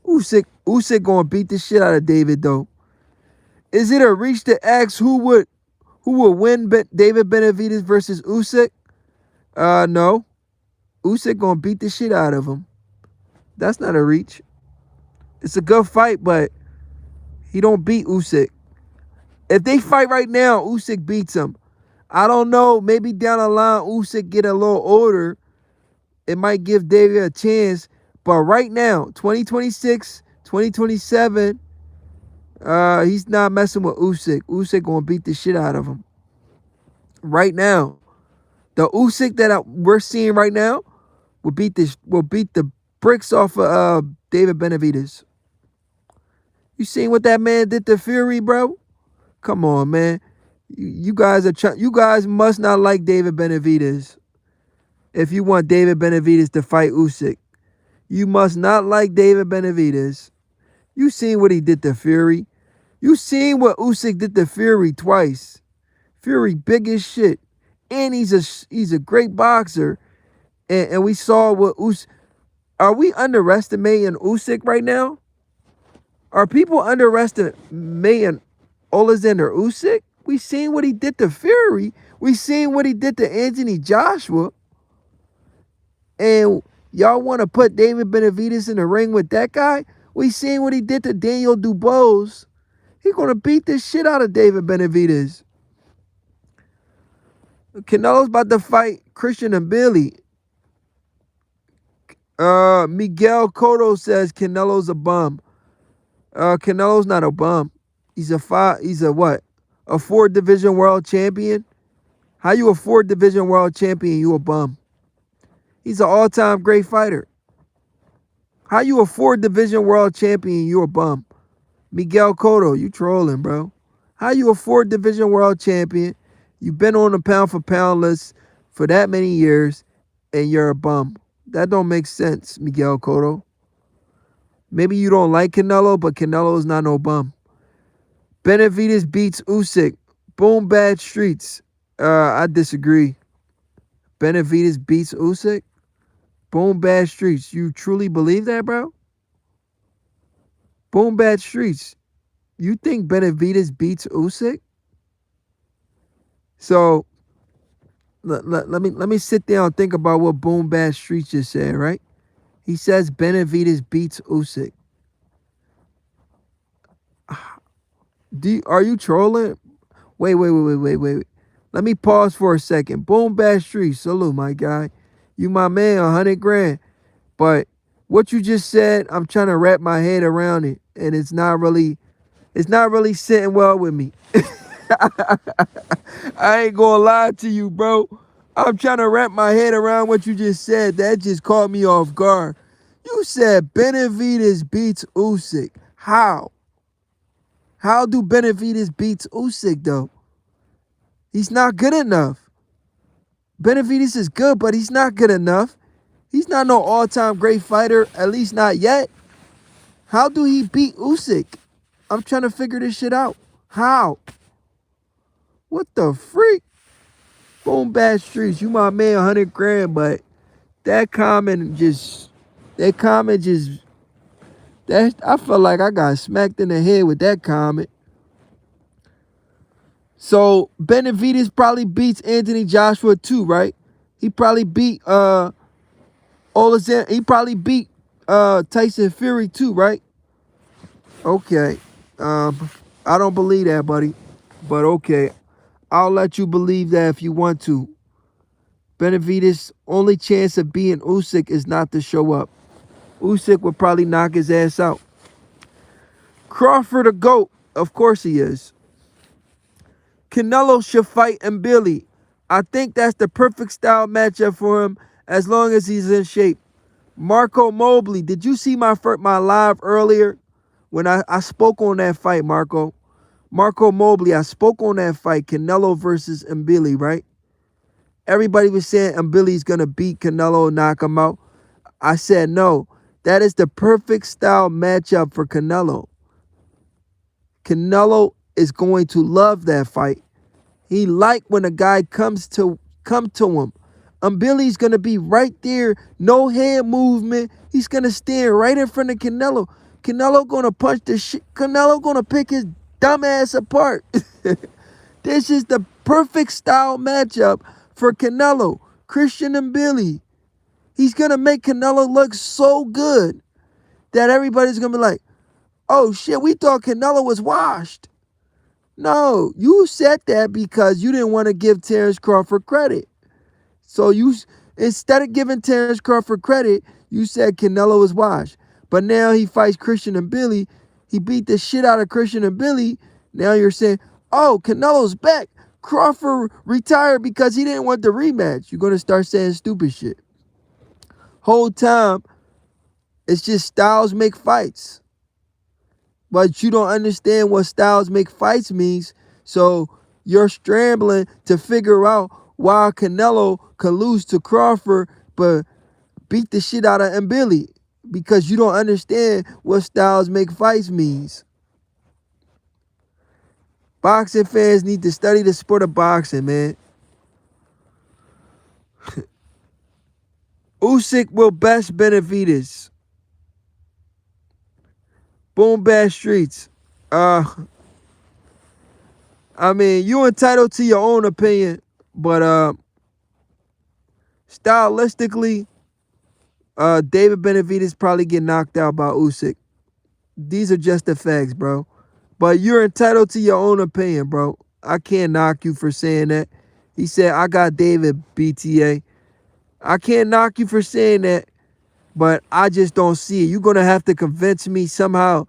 Speaker 1: Usyk gonna beat the shit out of David though. Is it a reach to ask who would win David Benavidez versus Usyk? No. Usyk gonna beat the shit out of him. That's not a reach. It's a good fight, but he don't beat Usyk. If they fight right now, Usyk beats him. I don't know. Maybe down the line, Usyk get a little older. It might give David a chance. But right now, 2026, 2027, he's not messing with Usyk. Usyk gonna beat the shit out of him. Right now. The Usyk that we're seeing right now will beat the bricks off of David Benavidez. You seen what that man did to Fury, bro? Come on, man. You guys must not like David Benavidez. If you want David Benavidez to fight Usyk, you must not like David Benavidez. You seen what he did to Fury. You seen what Usyk did to Fury twice. Fury big as shit. And he's a great boxer. And we saw what Usyk. Are we underestimating Usyk right now? Are people underestimating Alexander Usyk? We seen what he did to Fury. We seen what he did to Anthony Joshua. And y'all want to put David Benavidez in the ring with that guy? We seen what he did to Daniel Dubois. He's going to beat the shit out of David Benavidez. Canelo's about to fight Christian and Billy. Miguel Cotto says Canelo's a bum. Canelo's not a bum. He's a 4-division world champion. How you a 4-division world champion? You a bum. He's an all-time great fighter. How you a 4-division world champion? You a bum. Miguel Cotto, you trolling, bro. How you a 4-division world champion? You've been on the pound-for-pound list for that many years, and you're a bum. That don't make sense, Miguel Cotto. Maybe you don't like Canelo, but Canelo is not no bum. Benavidez beats Usyk. Boom, bad streets. I disagree. Benavidez beats Usyk. Boom, bad streets. You truly believe that, bro? Boom, bad streets. You think Benavidez beats Usyk? So let me sit down and think about what Boom Bad Streets just said, right? He says Benavidez beats Usyk. Are you trolling? Wait. Let me pause for a second. Boom Bad Streets, salute, my guy. You my man, 100 grand. But what you just said, I'm trying to wrap my head around it, and it's not really sitting well with me. I ain't gonna lie to you, bro. I'm trying to wrap my head around what you just said. That just caught me off guard. You said Benavidez beats Usyk. How? How do Benavidez beats Usyk, though? He's not good enough. Benavidez is good, but he's not good enough. He's not no all-time great fighter, at least not yet. How do he beat Usyk? I'm trying to figure this shit out. How? What the freak? Boom Bad Streets, you my man, 100 grand, but that comment just, I felt like I got smacked in the head with that comment. So Benavidez probably beats Anthony Joshua too, right? He probably beat he probably beat Tyson Fury too, right? Okay. I don't believe that, buddy. But okay. I'll let you believe that if you want to. Benavidez' only chance of beating Usyk is not to show up. Usyk would probably knock his ass out. Crawford a GOAT. Of course he is. Canelo should fight Billy. I think that's the perfect style matchup for him as long as he's in shape. Marco Mobley. Did you see my live earlier when I spoke on that fight, Marco? Marco Mobley, I spoke on that fight, Canelo versus Billy, right? Everybody was saying Billy's going to beat Canelo and knock him out. I said no. That is the perfect style matchup for Canelo. Canelo is going to love that fight. He like when a guy come to him. Billy's going to be right there, no hand movement. He's going to stand right in front of Canelo. Canelo going to punch the shit. Canelo going to pick his dumb ass apart. This is the perfect style matchup for Canelo. Christian Billy. He's going to make Canelo look so good that everybody's going to be like, oh shit, we thought Canelo was washed. No, you said that because you didn't want to give Terence Crawford credit. So you, instead of giving Terence Crawford credit, you said Canelo was washed. But now he fights Christian Billy. He beat the shit out of Christian Billy. Now you're saying, oh, Canelo's back. Crawford retired because he didn't want the rematch. You're going to start saying stupid shit. Whole time, it's just styles make fights. But you don't understand what styles make fights means. So you're scrambling to figure out why Canelo can lose to Crawford but beat the shit out of Billy. Because you don't understand what styles make fights means. Boxing fans need to study the sport of boxing, man. Usyk will best Benavidez. Boom Bash Streets. I mean, you entitled to your own opinion, but stylistically, David Benavidez probably get knocked out by Usyk. These are just the facts, bro. But you're entitled to your own opinion, bro. I can't knock you for saying that. He said, I got David, BTA. I can't knock you for saying that, but I just don't see it. You're going to have to convince me somehow.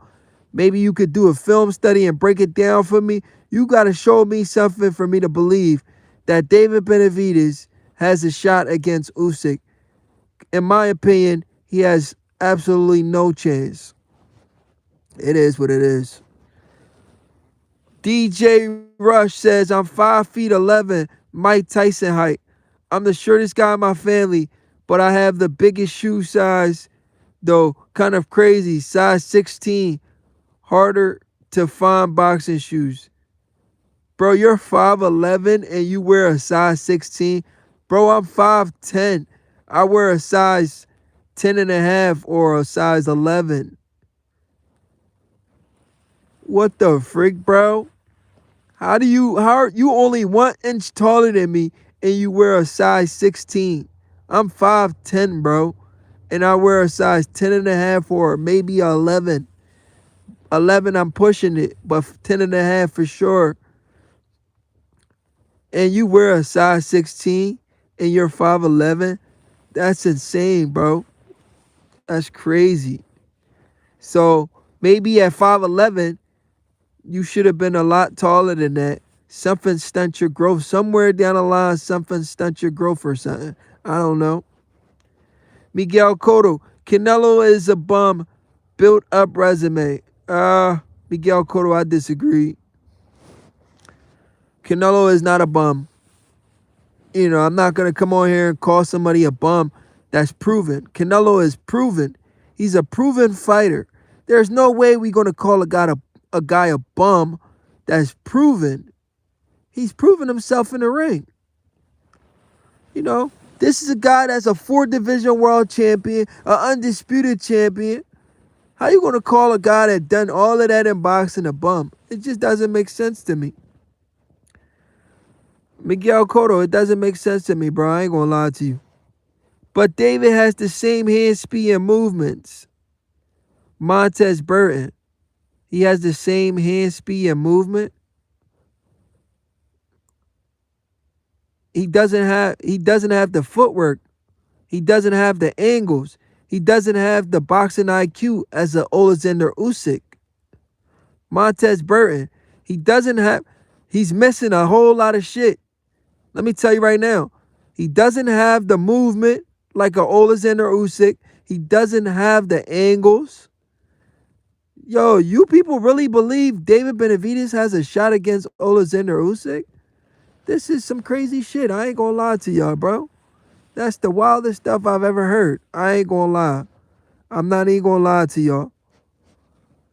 Speaker 1: Maybe you could do a film study and break it down for me. You got to show me something for me to believe that David Benavidez has a shot against Usyk. In my opinion, he has absolutely no chance. It is what it is. DJ Rush says, I'm 5'11", Mike Tyson height. I'm the shortest guy in my family, but I have the biggest shoe size, though kind of crazy, size 16. Harder to find boxing shoes. Bro, you're 5'11", and you wear a size 16. Bro, I'm 5'10". I wear a size 10.5 or a size 11. What the frick, bro? How are you only 1 inch taller than me and you wear a size 16? I'm 5'10", bro. And I wear a size 10.5 or maybe 11. 11, I'm pushing it, but 10.5 for sure. And you wear a size 16 and you're 5'11? That's insane, bro. That's crazy. So maybe at 5'11, you should have been a lot taller than that. Something stunt your growth. Somewhere down the line, something stunt your growth or something. I don't know. Miguel Cotto. Canelo is a bum. Built up resume. Miguel Cotto, I disagree. Canelo is not a bum. You know, I'm not going to come on here and call somebody a bum that's proven. Canelo is proven. He's a proven fighter. There's no way we're going to call a guy a bum that's proven. He's proven himself in the ring. You know, this is a guy that's a 4-division world champion, an undisputed champion. How you going to call a guy that done all of that in boxing a bum? It just doesn't make sense to me. Miguel Cotto, it doesn't make sense to me, bro. I ain't going to lie to you. But David has the same hand speed and movements. Montez Burton. He has the same hand speed and movement. He doesn't have the footwork. He doesn't have the angles. He doesn't have the boxing IQ as a Alexander Usyk. Montez Burton. He doesn't have. He's missing a whole lot of shit. Let me tell you right now. He doesn't have the movement like a Alexander Usyk. He doesn't have the angles. Yo, you people really believe David Benavidez has a shot against Alexander Usyk? This is some crazy shit. I ain't gonna lie to y'all, bro. That's the wildest stuff I've ever heard. I ain't gonna lie. I'm not even gonna lie to y'all.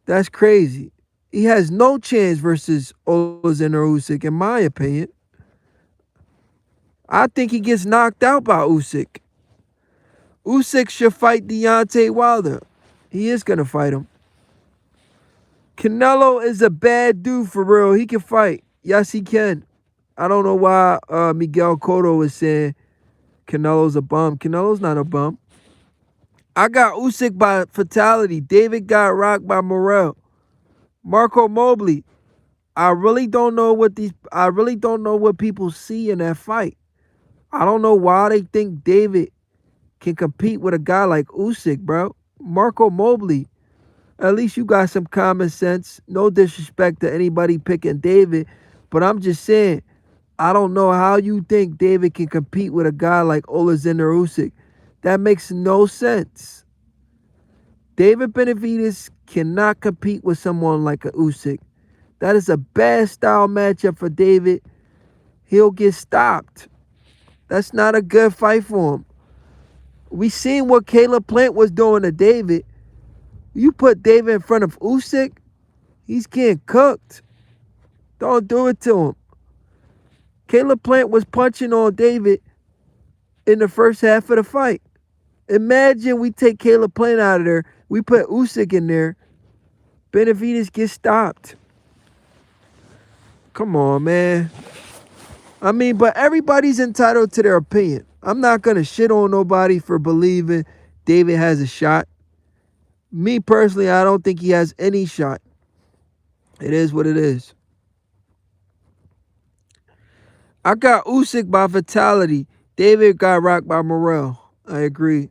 Speaker 1: That's crazy. He has no chance versus Alexander Usyk, in my opinion. I think he gets knocked out by Usyk. Usyk should fight Deontay Wilder. He is gonna fight him. Canelo is a bad dude for real. He can fight. Yes, he can. I don't know why Miguel Cotto was saying Canelo's a bum. Canelo's not a bum. I got Usyk by fatality. David got rocked by Morrell. Marco Mobley. I really don't know what people see in that fight. I don't know why they think David can compete with a guy like Usyk, bro. Marco Mobley. At least you got some common sense. No disrespect to anybody picking David, but I'm just saying, I don't know how you think David can compete with a guy like Alexander Usyk. That makes no sense. David Benavidez cannot compete with someone like a Usyk. That is a bad style matchup for David. He'll get stopped. That's not a good fight for him. We seen what Caleb Plant was doing to David. You put David in front of Usyk, he's getting cooked. Don't do it to him. Caleb Plant was punching on David in the first half of the fight. Imagine we take Caleb Plant out of there. We put Usyk in there. Benavidez gets stopped. Come on, man. I mean, but everybody's entitled to their opinion. I'm not going to shit on nobody for believing David has a shot. Me personally, I don't think he has any shot. It is what it is. I got Usyk by fatality. David got rocked by Morrell. I agree.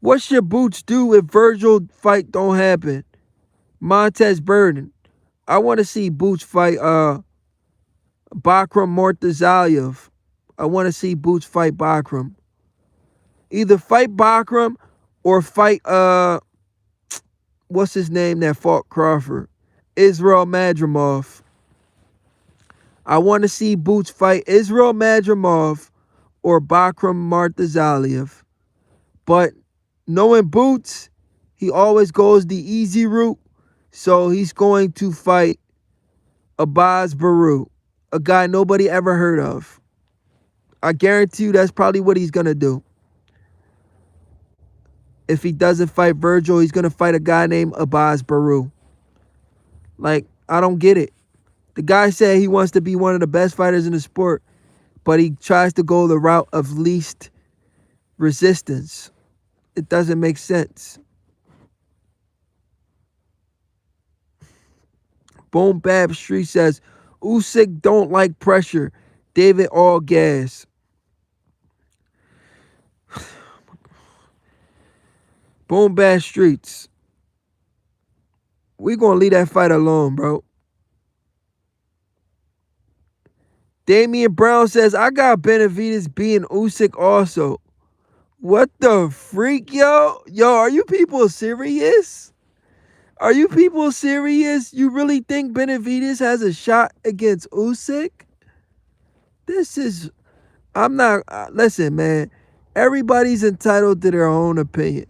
Speaker 1: What should Boots do if Virgil fight don't happen? Montez Burton. I want to see Boots fight Bakram Mortazayev. I want to see Boots fight Bakram. Either fight Bakram or fight what's his name that fought Crawford? Israel Madrimov. I want to see Boots fight Israel Madrimov or Bakram Mortazayev. But knowing Boots, he always goes the easy route. So he's going to fight Abaz Baru, a guy nobody ever heard of. I guarantee you that's probably what he's going to do. If he doesn't fight Virgil, he's going to fight a guy named Abaz Baru. Like, I don't get it. The guy said he wants to be one of the best fighters in the sport, but he tries to go the route of least resistance. It doesn't make sense. Boom Bab Street says, Usyk don't like pressure. David all gas. Boom Bad Streets. We gonna leave that fight alone, bro. Damian Brown says, I got Benavidez beating Usyk also. What the freak, yo? Yo, are you people serious? Are you people serious? You really think Benavidez has a shot against Usyk? This is, I'm not, listen, man. Everybody's entitled to their own opinion.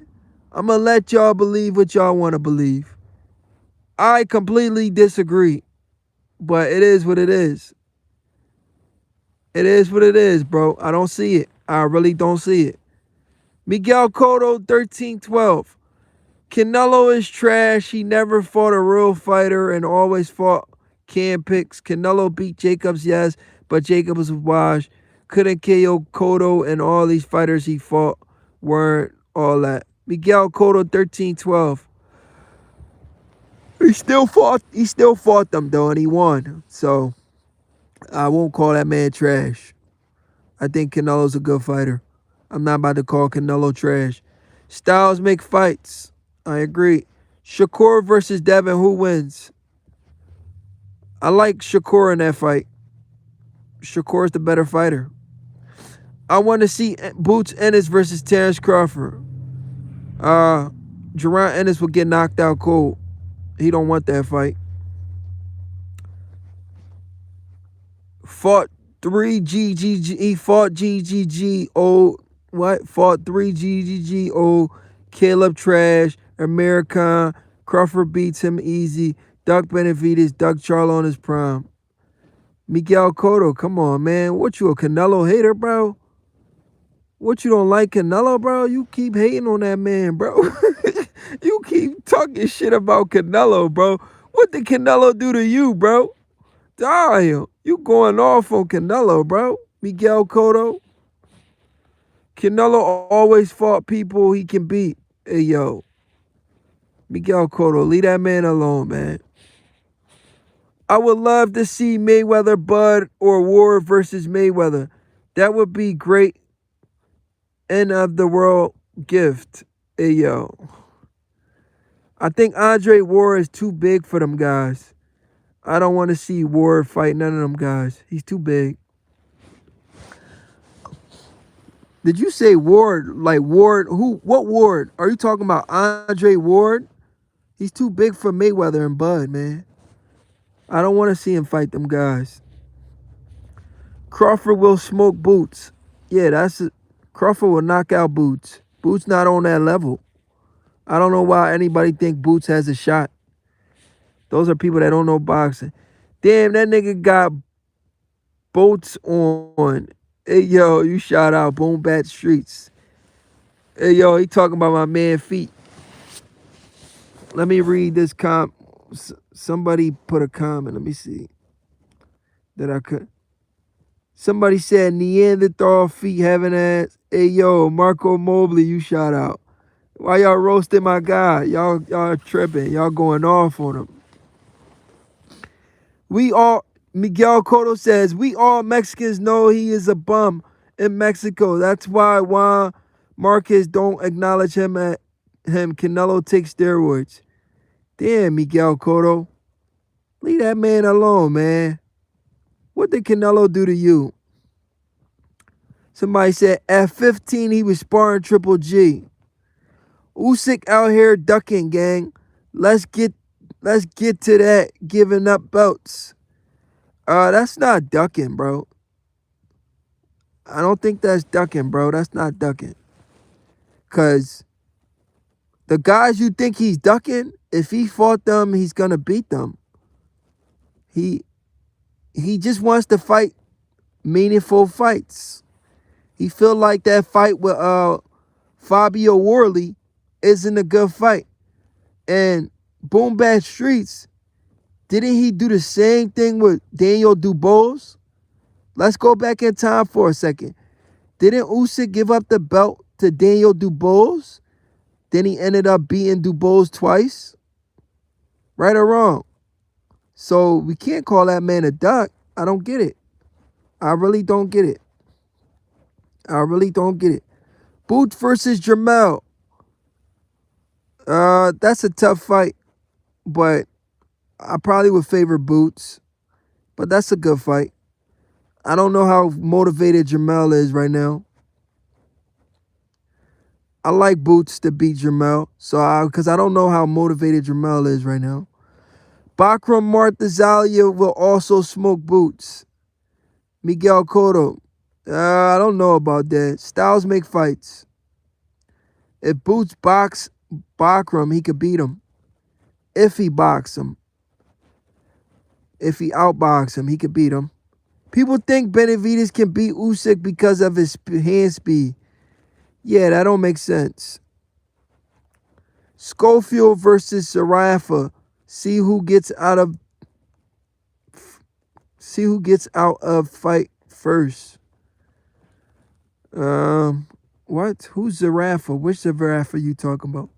Speaker 1: I'm going to let y'all believe what y'all want to believe. I completely disagree, but it is what it is. It is what it is, bro. I don't see it. I really don't see it. Miguel Cotto, 1312. Canelo is trash. He never fought a real fighter and always fought can picks. Canelo beat Jacobs, yes, but Jacobs was washed. Couldn't KO Cotto, and all these fighters he fought weren't all that. Miguel Cotto, 1312. He still fought them though, and he won. So I won't call that man trash. I think Canelo's a good fighter. I'm not about to call Canelo trash. Styles make fights. I agree. Shakur versus Devin, who wins? I like Shakur in that fight. Shakur's the better fighter. I want to see Boots Ennis versus Terence Crawford. Jerron Ennis will get knocked out cold. He don't want that fight. Fought 3 GGG. He fought GGG. What? Fought 3 GGG. Caleb Trash. American. Crawford beats him easy. Duck Benavidez. Duck Charlo on his prime. Miguel Cotto. Come on, man. What, you a Canelo hater, bro? What, you don't like Canelo, bro? You keep hating on that man, bro. You keep talking shit about Canelo, bro. What did Canelo do to you, bro? Damn, you going off on Canelo, bro. Miguel Cotto. Canelo always fought people he can beat. Hey, yo. Miguel Cotto, leave that man alone, man. I would love to see Mayweather, Bud, or Ward versus Mayweather. That would be great. End of the world gift. Hey, yo. I think Andre Ward is too big for them guys. I don't want to see Ward fight none of them guys. He's too big. Did you say Ward? Like Ward? Who? What Ward? Are you talking about Andre Ward? He's too big for Mayweather and Bud, man. I don't want to see him fight them guys. Crawford will smoke Boots. Yeah, that's it. Crawford will knock out Boots. Boots not on that level. I don't know why anybody think Boots has a shot. Those are people that don't know boxing. Damn, that nigga got boats on. Hey, yo, you shout out Boom Bat Streets. Hey, yo, he talking about my man feet. Let me read this somebody put a comment. Let me see. That I could. Somebody said Neanderthal feet having ass. Hey, yo, Marco Mobley, you shout out. Why y'all roasting my guy? Y'all tripping. Y'all going off on him. Miguel Cotto says, we all Mexicans know he is a bum in Mexico. That's why Juan Marquez don't acknowledge him. Canelo takes steroids. Damn, Miguel Cotto. Leave that man alone, man. What did Canelo do to you? Somebody said, at 15, he was sparring Triple G. Usyk out here ducking, gang. Let's get to that giving up belts. That's not ducking, bro. I don't think that's ducking, bro. That's not ducking. Because the guys you think he's ducking, if he fought them, he's going to beat them. He just wants to fight meaningful fights. He feel like that fight with Fabio Worley isn't a good fight. And Boom Bat Streets, didn't he do the same thing with Daniel Dubois? Let's go back in time for a second. Didn't Usyk give up the belt to Daniel Dubois? Then he ended up beating Dubois twice? Right or wrong? So we can't call that man a duck. I don't get it. I really don't get it. I really don't get it. Boots versus Jermell. That's a tough fight. But I probably would favor Boots. But that's a good fight. I don't know how motivated Jermell is right now. I like Boots to beat Jermell. Because I don't know how motivated Jermell is right now. Bakram Martazalia will also smoke Boots. Miguel Cotto. I don't know about that. Styles make fights. If Boots box Bakram, he could beat him. If he box him. If he outbox him, he could beat him. People think Benavidez can beat Usyk because of his hand speed. Yeah, that don't make sense. Schofield versus Sarafa. See who gets out of fight first. What? Who's Zarafa? Which Zarafa you talking about?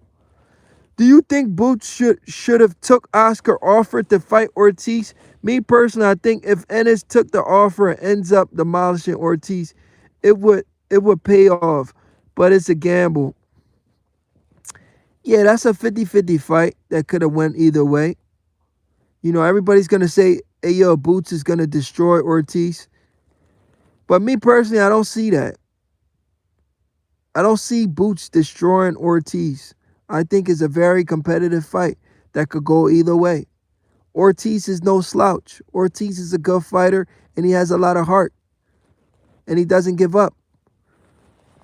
Speaker 1: Do you think Boots should have took Oscar offer to fight Ortiz? Me personally, I think if Ennis took the offer and ends up demolishing Ortiz, it would pay off, but it's a gamble. Yeah, that's a 50-50 fight that could have went either way. Everybody's gonna say, hey yo, Boots is gonna destroy Ortiz. But me personally, I don't see that. I don't see Boots destroying Ortiz. I think it's a very competitive fight that could go either way. Ortiz is no slouch. Ortiz is a good fighter and he has a lot of heart. And he doesn't give up.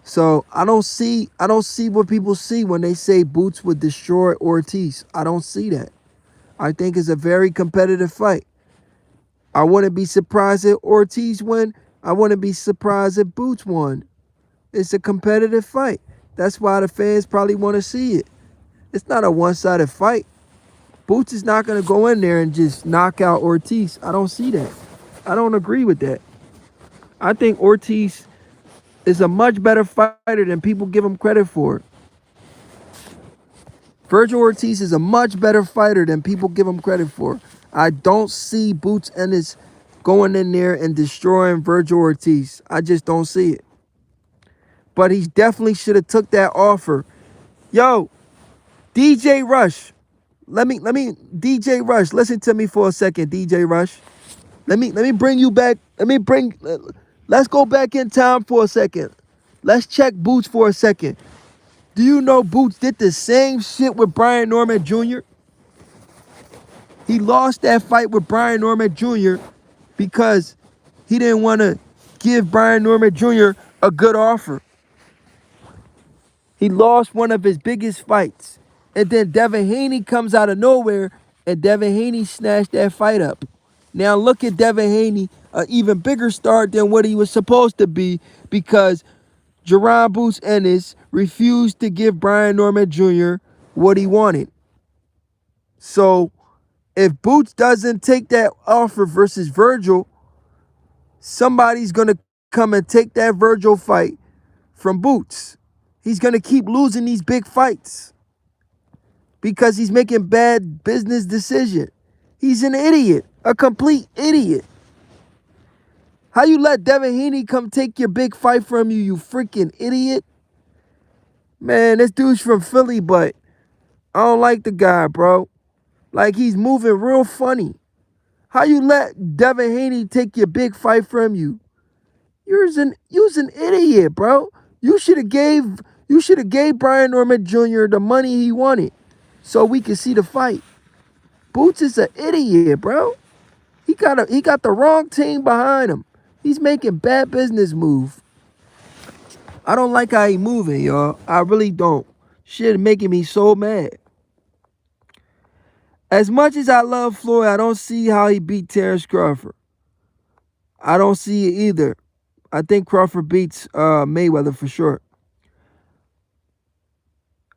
Speaker 1: So I don't see what people see when they say Boots would destroy Ortiz. I don't see that. I think it's a very competitive fight. I wouldn't be surprised if Ortiz won. I wouldn't be surprised if Boots won. It's a competitive fight. That's why the fans probably want to see it. It's not a one-sided fight. Boots is not going to go in there and just knock out Ortiz. I don't see that. I don't agree with that. I think Ortiz is a much better fighter than people give him credit for. Virgil Ortiz is a much better fighter than people give him credit for. I don't see Boots Ennis going in there and destroying Virgil Ortiz. I just don't see it. But he definitely should have took that offer. Yo, DJ Rush. DJ Rush, listen to me for a second, DJ Rush. Let me bring you back. Let's go back in time for a second. Let's check Boots for a second. Do you know Boots did the same shit with Brian Norman Jr.? He lost that fight with Brian Norman Jr. because he didn't want to give Brian Norman Jr. a good offer. He lost one of his biggest fights. And then Devin Haney comes out of nowhere and Devin Haney snatched that fight up. Now look at Devin Haney, an even bigger star than what he was supposed to be because Jerron Boots Ennis refused to give Brian Norman Jr. what he wanted. So if Boots doesn't take that offer versus Virgil, somebody's going to come and take that Virgil fight from Boots. He's going to keep losing these big fights because he's making bad business decisions. He's an idiot, a complete idiot. How you let Devin Haney come take your big fight from you, you freaking idiot? Man, this dude's from Philly, but I don't like the guy, bro. Like, he's moving real funny. How you let Devin Haney take your big fight from you? You're an idiot, bro. You should have gave Brian Norman Jr. the money he wanted so we could see the fight. Boots is an idiot, bro. He got the wrong team behind him. He's making bad business moves. I don't like how he moving, y'all. I really don't. Shit making me so mad. As much as I love Floyd, I don't see how he beat Terence Crawford. I don't see it either. I think Crawford beats Mayweather for sure.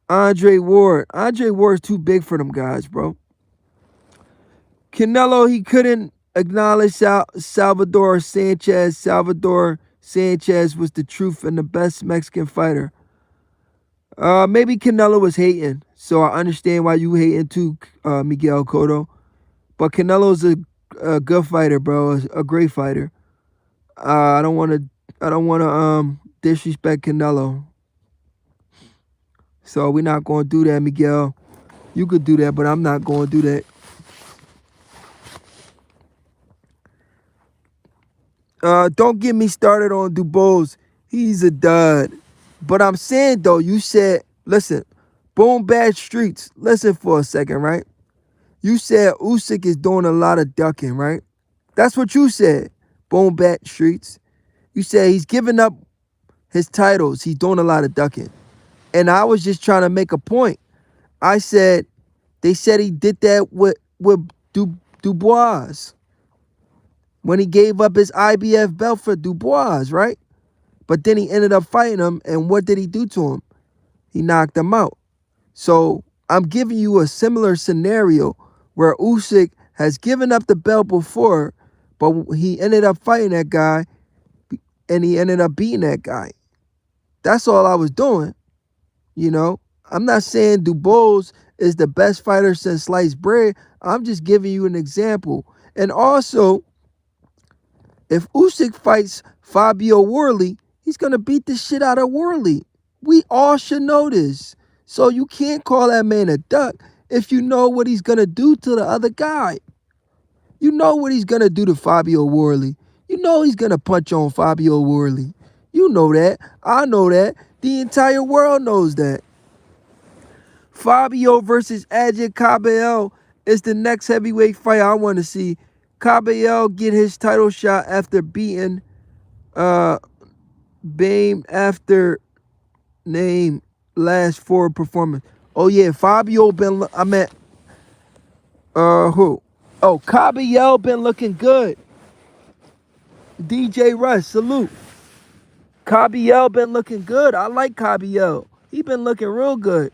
Speaker 1: Andre Ward. Andre Ward's too big for them guys, bro. Canelo, he couldn't acknowledge Salvador Sanchez. Salvador Sanchez was the truth and the best Mexican fighter. Maybe Canelo was hating, so I understand why you hating too, Miguel Cotto. But Canelo's a good fighter, bro. A great fighter. I don't want to disrespect Canelo. So we're not going to do that, Miguel. You could do that, but I'm not going to do that. Don't get me started on Dubois. He's a dud. But I'm saying, though, you said, listen, boom, bad streets. Listen for a second, right? You said Usyk is doing a lot of ducking, right? That's what you said, boom, bad streets. You said he's giving up his titles. He's doing a lot of ducking. And I was just trying to make a point. I said, they said he did that with Dubois when he gave up his IBF belt for Dubois, right? But then he ended up fighting him, and what did he do to him? He knocked him out. So I'm giving you a similar scenario where Usyk has given up the belt before, but he ended up fighting that guy, and he ended up beating that guy. That's all I was doing. You know, I'm not saying Dubois is the best fighter since sliced bread. I'm just giving you an example. And also, if Usyk fights Fabio Worley, he's He's going to beat the shit out of Worley. We all should know this. So you can't call that man a duck if you know what he's going to do to the other guy. You know what he's going to do to Fabio Worley. You know he's going to punch on Fabio Worley. You know that. I know that. The entire world knows that. Fabio versus Edwin Caballero is the next heavyweight fight I want to see. Caballero get his title shot after beating Bame after name last 4 performance. Oh yeah, Fabio been who? Oh, Caballero been looking good. DJ Rush, salute. Caballero been looking good. I like Caballero. He been looking real good.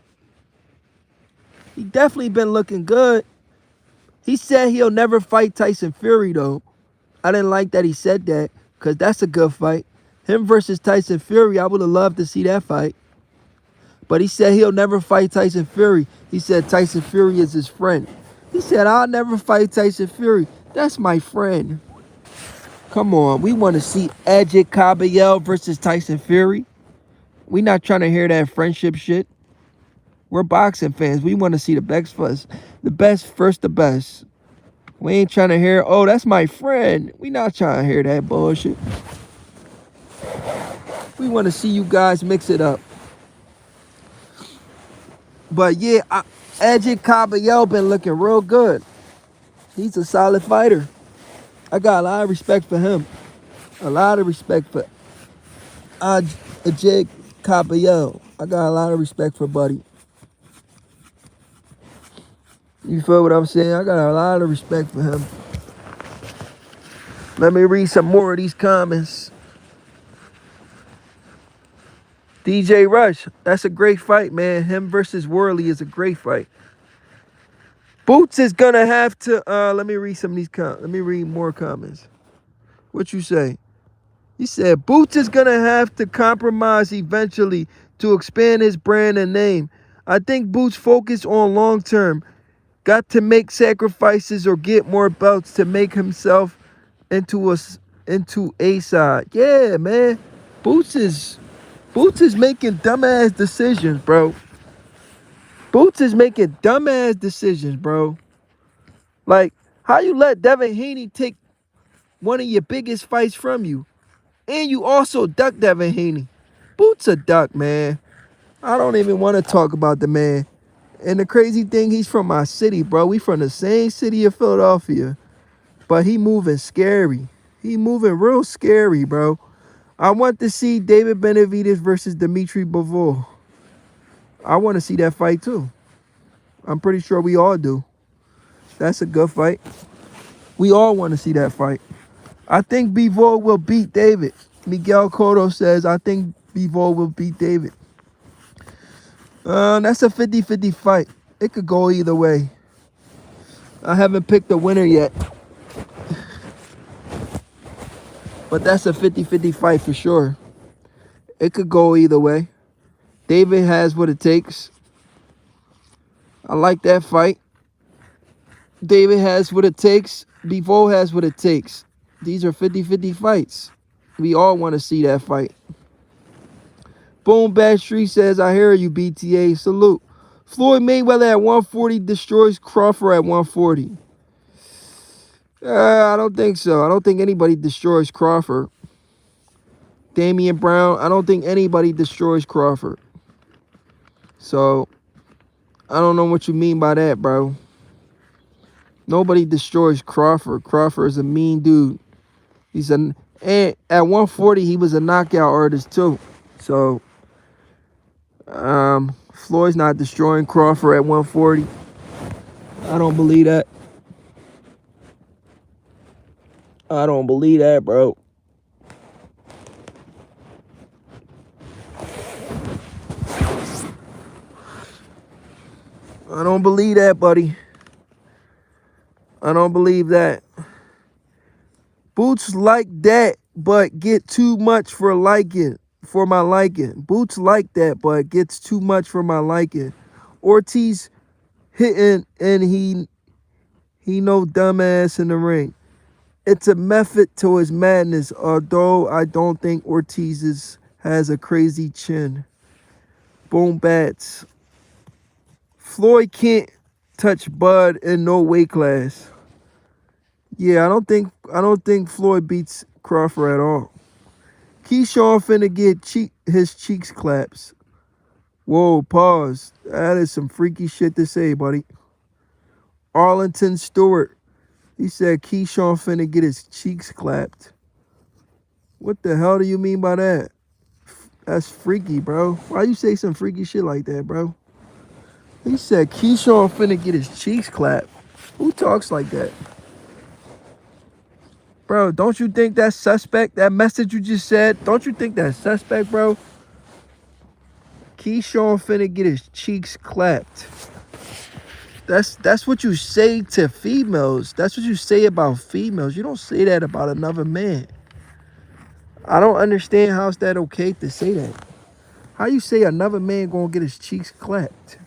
Speaker 1: He definitely been looking good. He said he'll never fight Tyson Fury, though. I didn't like that he said that, because that's a good fight. Him versus Tyson Fury, I would have loved to see that fight. But he said he'll never fight Tyson Fury. He said Tyson Fury is his friend. He said, I'll never fight Tyson Fury. That's my friend. Come on, we want to see Edwin Caballero versus Tyson Fury. We not trying to hear that friendship shit. We're boxing fans. We want to see the best first. The best first, the best. We ain't trying to hear, oh, that's my friend. We not trying to hear that bullshit. We want to see you guys mix it up. But yeah, Edwin Caballero been looking real good. He's a solid fighter. I got a lot of respect for him. A lot of respect for Edwin Caballero. I got a lot of respect for Buddy. You feel what I'm saying? I got a lot of respect for him. Let me read some more of these comments. DJ Rush, that's a great fight, man. Him versus Worley is a great fight. Boots is gonna have to. Let me read some of these comments. Let me read more comments. What you say? He said Boots is gonna have to compromise eventually to expand his brand and name. I think Boots focus on long term. Got to make sacrifices or get more belts to make himself into a side. Yeah, man. Boots is making dumbass decisions, bro. Boots is making dumbass decisions, bro. Like, how you let Devin Haney take one of your biggest fights from you? And you also duck Devin Haney. Boots a duck, man. I don't even want to talk about the man. And the crazy thing, he's from my city, bro. We from the same city of Philadelphia. But he moving scary. He moving real scary, bro. I want to see David Benavidez versus Dimitri Bivol. I want to see that fight too. I'm pretty sure we all do. That's a good fight. We all want to see that fight. I think Bivol will beat David. Miguel Cotto says, I think Bivol will beat David. That's a 50-50 fight. It could go either way. I haven't picked a winner yet. But that's a 50-50 fight for sure. It could go either way. David has what it takes. I like that fight. David has what it takes. Bivol has what it takes. These are 50-50 fights. We all want to see that fight. Boom Bad Street says, I hear you, BTA. Salute. Floyd Mayweather at 140 destroys Crawford at 140. I don't think so. I don't think anybody destroys Crawford. Damian Brown, I don't think anybody destroys Crawford. So, I don't know what you mean by that, bro. Nobody destroys Crawford. Crawford is a mean dude. And at 140, he was a knockout artist too. So, Floyd's not destroying Crawford at 140. I don't believe that. I don't believe that, bro. I don't believe that, buddy. I don't believe that. Boots like that, but get too much for my liking. Boots like that, but gets too much for my liking. Ortiz hitting and he no dumbass in the ring. It's a method to his madness, although I don't think Ortiz has a crazy chin. Boom bats. Floyd can't touch Bud in no weight class. Yeah, I don't think Floyd beats Crawford at all. Keyshawn finna get his cheeks claps. Whoa, pause. That is some freaky shit to say, buddy. Arlington Stewart. He said Keyshawn finna get his cheeks clapped. What the hell do you mean by that? That's freaky, bro. Why you say some freaky shit like that, bro? He said Keyshawn finna get his cheeks clapped. Who talks like that? Bro, don't you think that's suspect? That message you just said, don't you think that's suspect, bro? Keyshawn finna get his cheeks clapped. That's what you say to females. That's what you say about females. You don't say that about another man. I don't understand how is that okay to say that. How you say another man gonna get his cheeks clapped?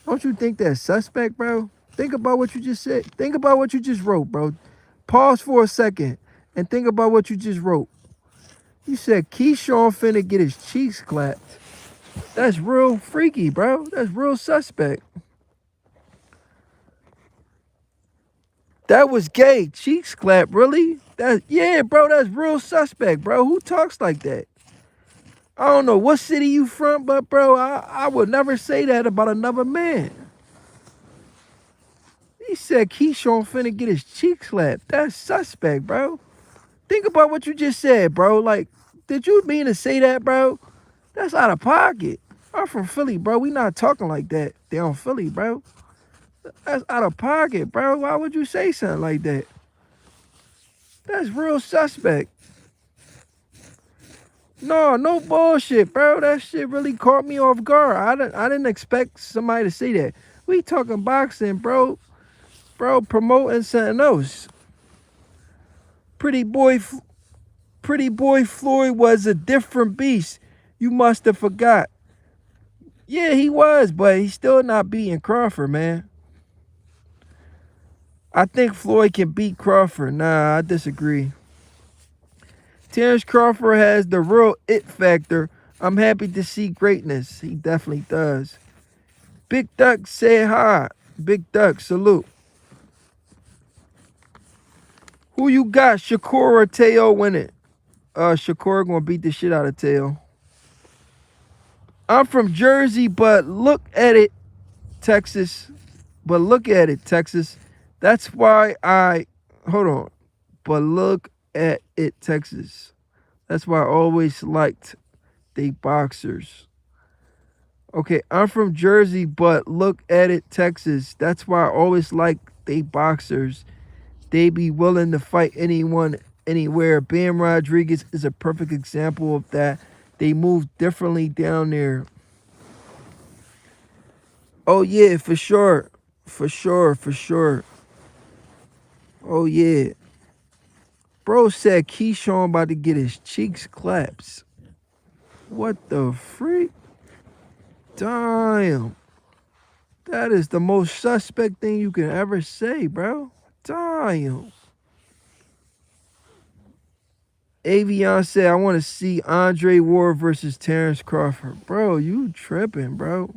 Speaker 1: Don't you think that's suspect, bro? Think about what you just said. Think about what you just wrote, bro. Pause for a second and think about what you just wrote. You said Keyshawn finna get his cheeks clapped. That's real freaky, bro. That's real suspect. That was gay. Cheeks clap, really? Yeah, bro, that's real suspect, bro. Who talks like that? I don't know what city you from, but bro, I would never say that about another man. He said Keyshawn finna get his cheeks slapped. That's suspect, bro. Think about what you just said, bro. Like, did you mean to say that, bro? That's out of pocket. I'm from Philly, bro. We not talking like that down Philly, bro. That's out of pocket, bro. Why would you say something like that? That's real suspect. No bullshit, bro. That shit really caught me off guard. I didn't expect somebody to say that. We talking boxing, bro. Bro, promoting something else. Pretty boy Floyd was a different beast. You must have forgot. Yeah, he was, but he's still not beating Crawford, man. I think Floyd can beat Crawford. Nah, I disagree. Terence Crawford has the real it factor. I'm happy to see greatness. He definitely does. Big Duck said hi. Big Duck, salute. Who you got, Shakur or Teo winning? Shakur gonna beat the shit out of Teo. I'm from Jersey, but look at it, Texas. That's why hold on. But look at it, Texas. That's why I always liked they boxers. Okay, I'm from Jersey, but look at it, Texas. That's why I always liked they boxers. They be willing to fight anyone, anywhere. Bam Rodriguez is a perfect example of that. They move differently down there. Oh, yeah, for sure. For sure. Oh, yeah. Bro said Keyshawn about to get his cheeks claps. What the freak? Damn. That is the most suspect thing you can ever say, bro. Damn. Avion said, I want to see Andre Ward versus Terence Crawford. Bro, you tripping, bro.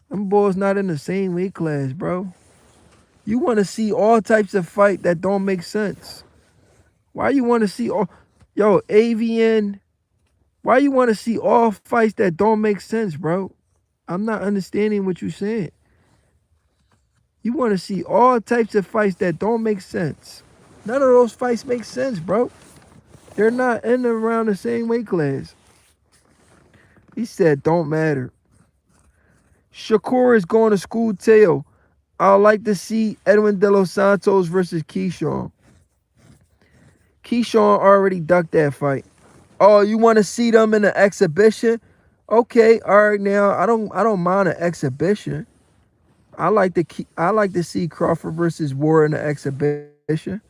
Speaker 1: Them boys not in the same weight class, bro. You want to see all types of fight that don't make sense. Why you want to see all... Yo, Avian, why you want to see all fights that don't make sense, bro? I'm not understanding what you're saying. You want to see all types of fights that don't make sense. None of those fights make sense, bro. They're not in and around the same weight class. He said, don't matter. Shakur is going to school Teo. I'd like to see Edwin de Los Santos versus Keyshawn. Keyshawn already ducked that fight. Oh, you want to see them in an exhibition? Okay, all right. Now I don't mind an exhibition. I like to see Crawford versus Ward in an exhibition.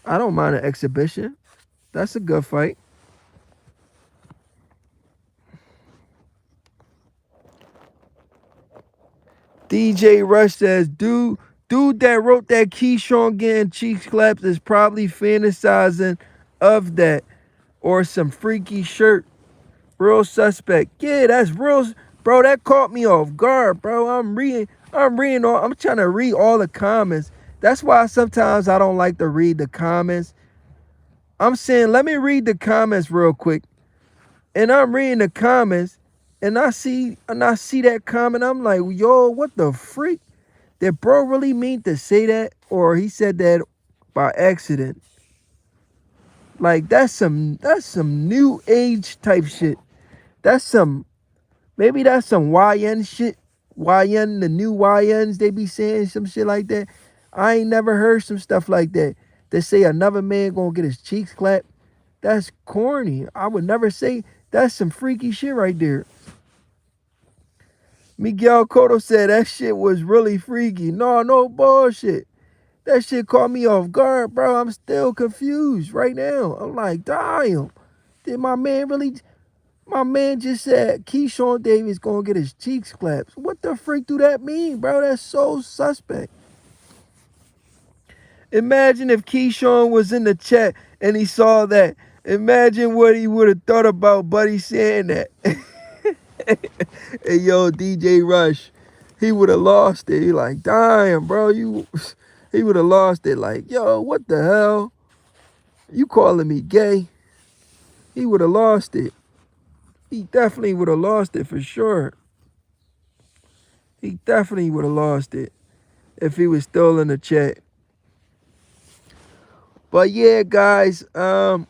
Speaker 1: I don't mind an exhibition. That's a good fight. DJ Rush says, dude that wrote that Keyshawn getting cheeks claps is probably fantasizing of that. or some freaky shirt. Real suspect. Yeah, that's real. Bro, that caught me off guard, bro. I'm trying to read all the comments. That's why sometimes I don't like to read the comments. I'm saying, let me read the comments real quick. And I'm reading the comments, and I see that comment. I'm like, yo, what the freak? Did bro really mean to say that? Or he said that by accident? Like, that's some new age type shit. Maybe that's some YN shit. YN, the new YNs, they be saying some shit like that. I ain't never heard some stuff like that. They say another man gonna get his cheeks clapped. That's corny. I would never say. That's some freaky shit right there. Miguel Cotto said that shit was really freaky. No bullshit. That shit caught me off guard, bro. I'm still confused right now. I'm like, damn. Did my man just said Keyshawn Davis gonna get his cheeks clapped. What the freak do that mean, bro? That's so suspect. Imagine if Keyshawn was in the chat and he saw that. Imagine what he would have thought about Buddy saying that. Hey, yo, DJ Rush, he would have lost it. He like, damn, bro, he would have lost it. Like, yo, what the hell? You calling me gay? He would have lost it. He definitely would have lost it for sure. He definitely would have lost it if he was still in the chat. But yeah, guys, what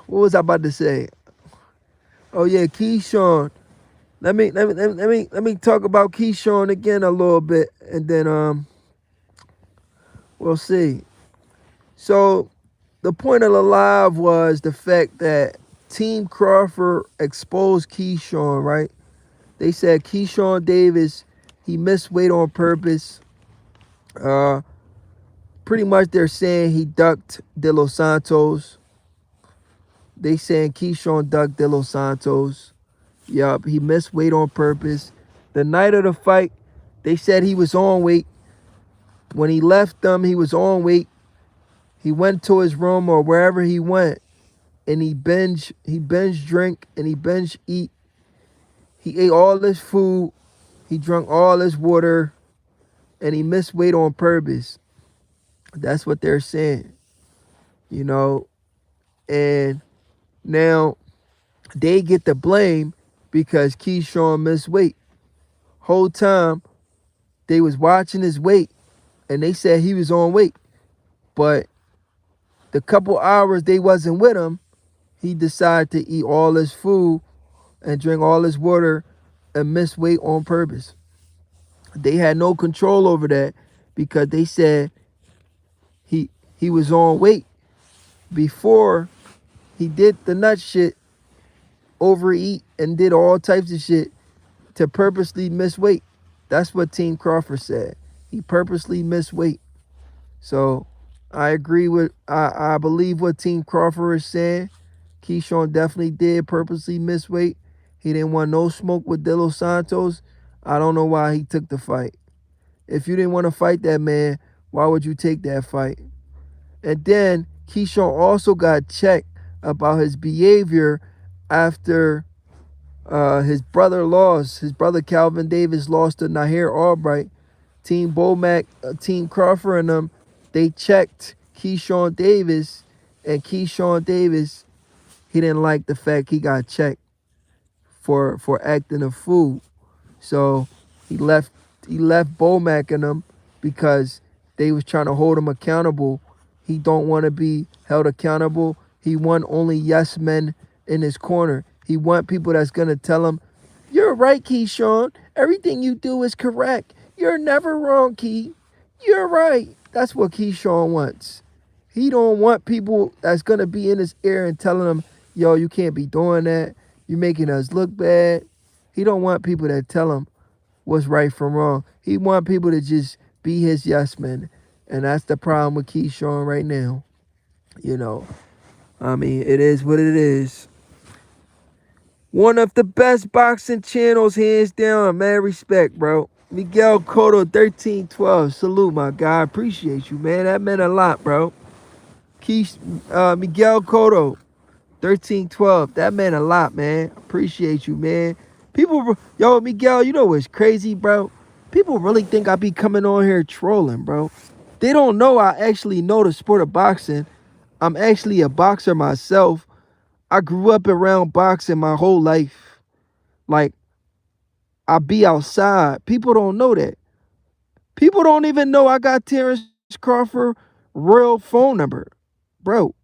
Speaker 1: was I about to say? Oh yeah, Keyshawn. Let me talk about Keyshawn again a little bit, and then we'll see. So the point of the live was the fact that Team Crawford exposed Keyshawn, right? They said Keyshawn Davis, he missed weight on purpose. Pretty much they're saying he ducked De Los Santos. They saying Keyshawn ducked De Los Santos. Yup, he missed weight on purpose. The night of the fight, they said he was on weight. When he left them, he was on weight. He went to his room or wherever he went, and he binge drink and he binge eat. He ate all this food. He drank all this water, and he missed weight on purpose. That's what they're saying, you know. And now they get the blame because Keyshawn missed weight. Whole time they was watching his weight, and they said he was on weight. But the couple hours they wasn't with him, he decided to eat all his food and drink all his water and miss weight on purpose. They had no control over that because they said he was on weight before he did the nut shit, overeat, and did all types of shit to purposely miss weight. That's what Team Crawford said. He purposely missed weight. So I agree with, I believe what Team Crawford is saying. Keyshawn definitely did purposely miss weight. He didn't want no smoke with De Los Santos. I don't know why he took the fight. If you didn't want to fight that man, why would you take that fight? And then Keyshawn also got checked about his behavior after his brother lost. His brother Calvin Davis lost to Nahir Albright. Team Bomac, Team Crawford and them, they checked Keyshawn Davis, and Keyshawn Davis, he didn't like the fact he got checked for acting a fool. So he left Bomac and them because they was trying to hold him accountable. He don't want to be held accountable. He want only yes men in his corner. He want people that's going to tell him, you're right, Keyshawn. Everything you do is correct. You're never wrong, Key. You're right. That's what Keyshawn wants. He don't want people that's going to be in his ear and telling him, yo, you can't be doing that. You're making us look bad. He don't want people that tell him what's right from wrong. He want people to just be his yes men. And that's the problem with Keyshawn right now. You know, I mean, it is what it is. One of the best boxing channels, hands down. Man, respect, bro. Miguel Cotto, 1312. Salute, my guy. Appreciate you, man. That meant a lot, bro. Miguel Cotto, 1312. That meant a lot, man. Appreciate you, man. Yo, Miguel, you know what's crazy, bro? People really think I be coming on here trolling, bro. They don't know I actually know the sport of boxing. I'm actually a boxer myself. I grew up around boxing my whole life. Like, I be outside. People don't know that. People don't even know I got Terence Crawford real phone number. Bro,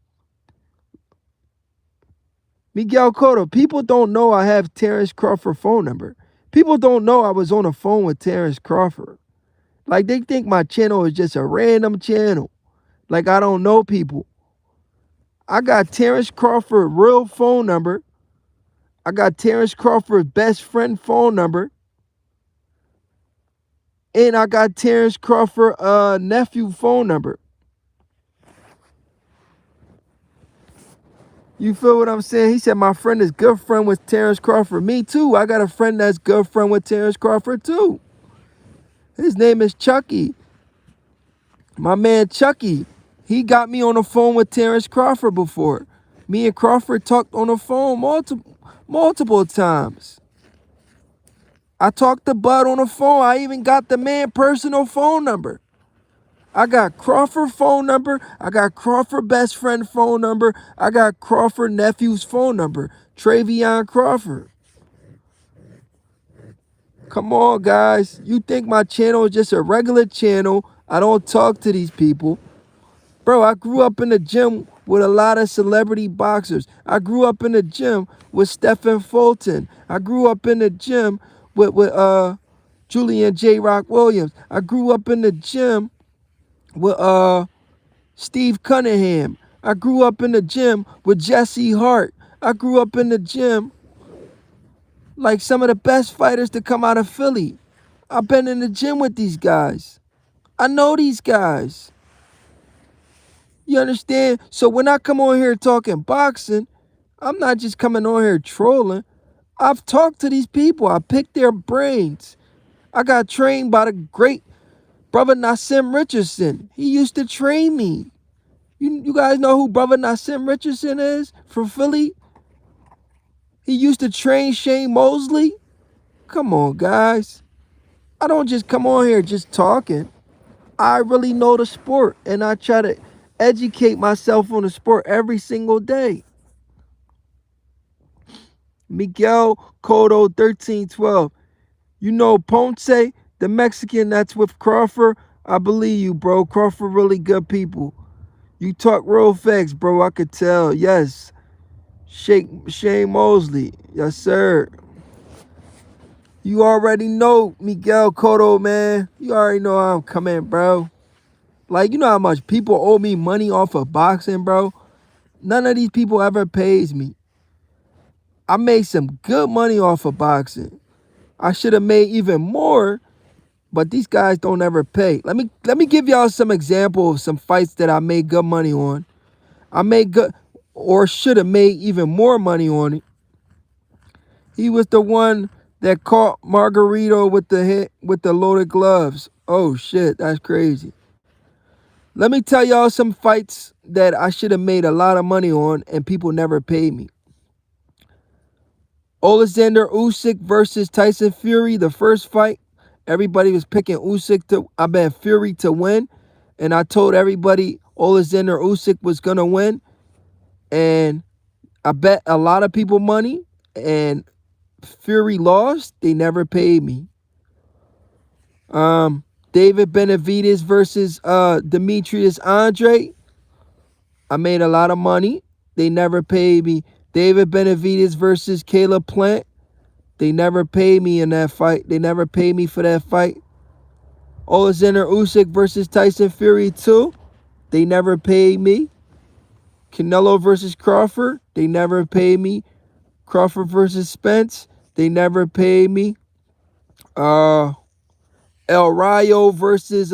Speaker 1: Miguel Cotto, people don't know I have Terence Crawford phone number. People don't know I was on the phone with Terence Crawford. Like, they think my channel is just a random channel. Like, I don't know people. I got Terence Crawford real phone number. I got Terence Crawford's best friend phone number. And I got Terence Crawford nephew phone number. You feel what I'm saying? He said my friend is good friend with Terence Crawford. Me too. I got a friend that's good friend with Terence Crawford too. His name is Chucky. My man Chucky. He got me on the phone with Terence Crawford before. Me and Crawford talked on the phone multiple times. I talked to Bud on the phone. I even got the man personal phone number. I got Crawford phone number. I got Crawford best friend phone number. I got Crawford nephew's phone number. Travion Crawford. Come on, guys. You think my channel is just a regular channel. I don't talk to these people. Bro, I grew up in the gym with a lot of celebrity boxers. I grew up in the gym with Stephen Fulton. I grew up in the gym with Julian J. Rock Williams. I grew up in the gym with Steve Cunningham. I grew up in the gym with Jesse Hart. I grew up in the gym like some of the best fighters to come out of Philly. I've been in the gym with these guys. I know these guys. You understand? So when I come on here talking boxing, I'm not just coming on here trolling. I've talked to these people. I picked their brains. I got trained by the great brother Nassim Richardson. He used to train me. You guys know who brother Nassim Richardson is from Philly? He used to train Shane Mosley. Come on, guys. I don't just come on here just talking. I really know the sport, and I try to educate myself on the sport every single day. Miguel Cotto 1312. You know Ponce, the Mexican that's with Crawford? I believe you, bro. Crawford really good people. You talk real facts, bro. I could tell. Yes. Shane Mosley. Yes, sir. You already know Miguel Cotto, man. You already know how I'm coming, bro. Like, you know how much people owe me money off of boxing, bro? None of these people ever pays me. I made some good money off of boxing. I should have made even more, but these guys don't ever pay. Let me give y'all some example of some fights that I made good money on. I made good, or should have made even more money on it. He was the one that caught Margarito with the loaded gloves. Oh shit, that's crazy. Let me tell y'all some fights that I should have made a lot of money on and people never paid me. Alexander Usyk versus Tyson Fury, the first fight. Everybody was picking Fury to win. And I told everybody Alexander Usyk was going to win. And I bet a lot of people money. And Fury lost. They never paid me. David Benavidez versus Demetrius Andre. I made a lot of money. They never paid me. David Benavidez versus Caleb Plant. They never paid me in that fight. They never paid me for that fight. Alexander Usyk versus Tyson Fury 2. They never paid me. Canelo versus Crawford. They never paid me. Crawford versus Spence. They never paid me. El Rayo versus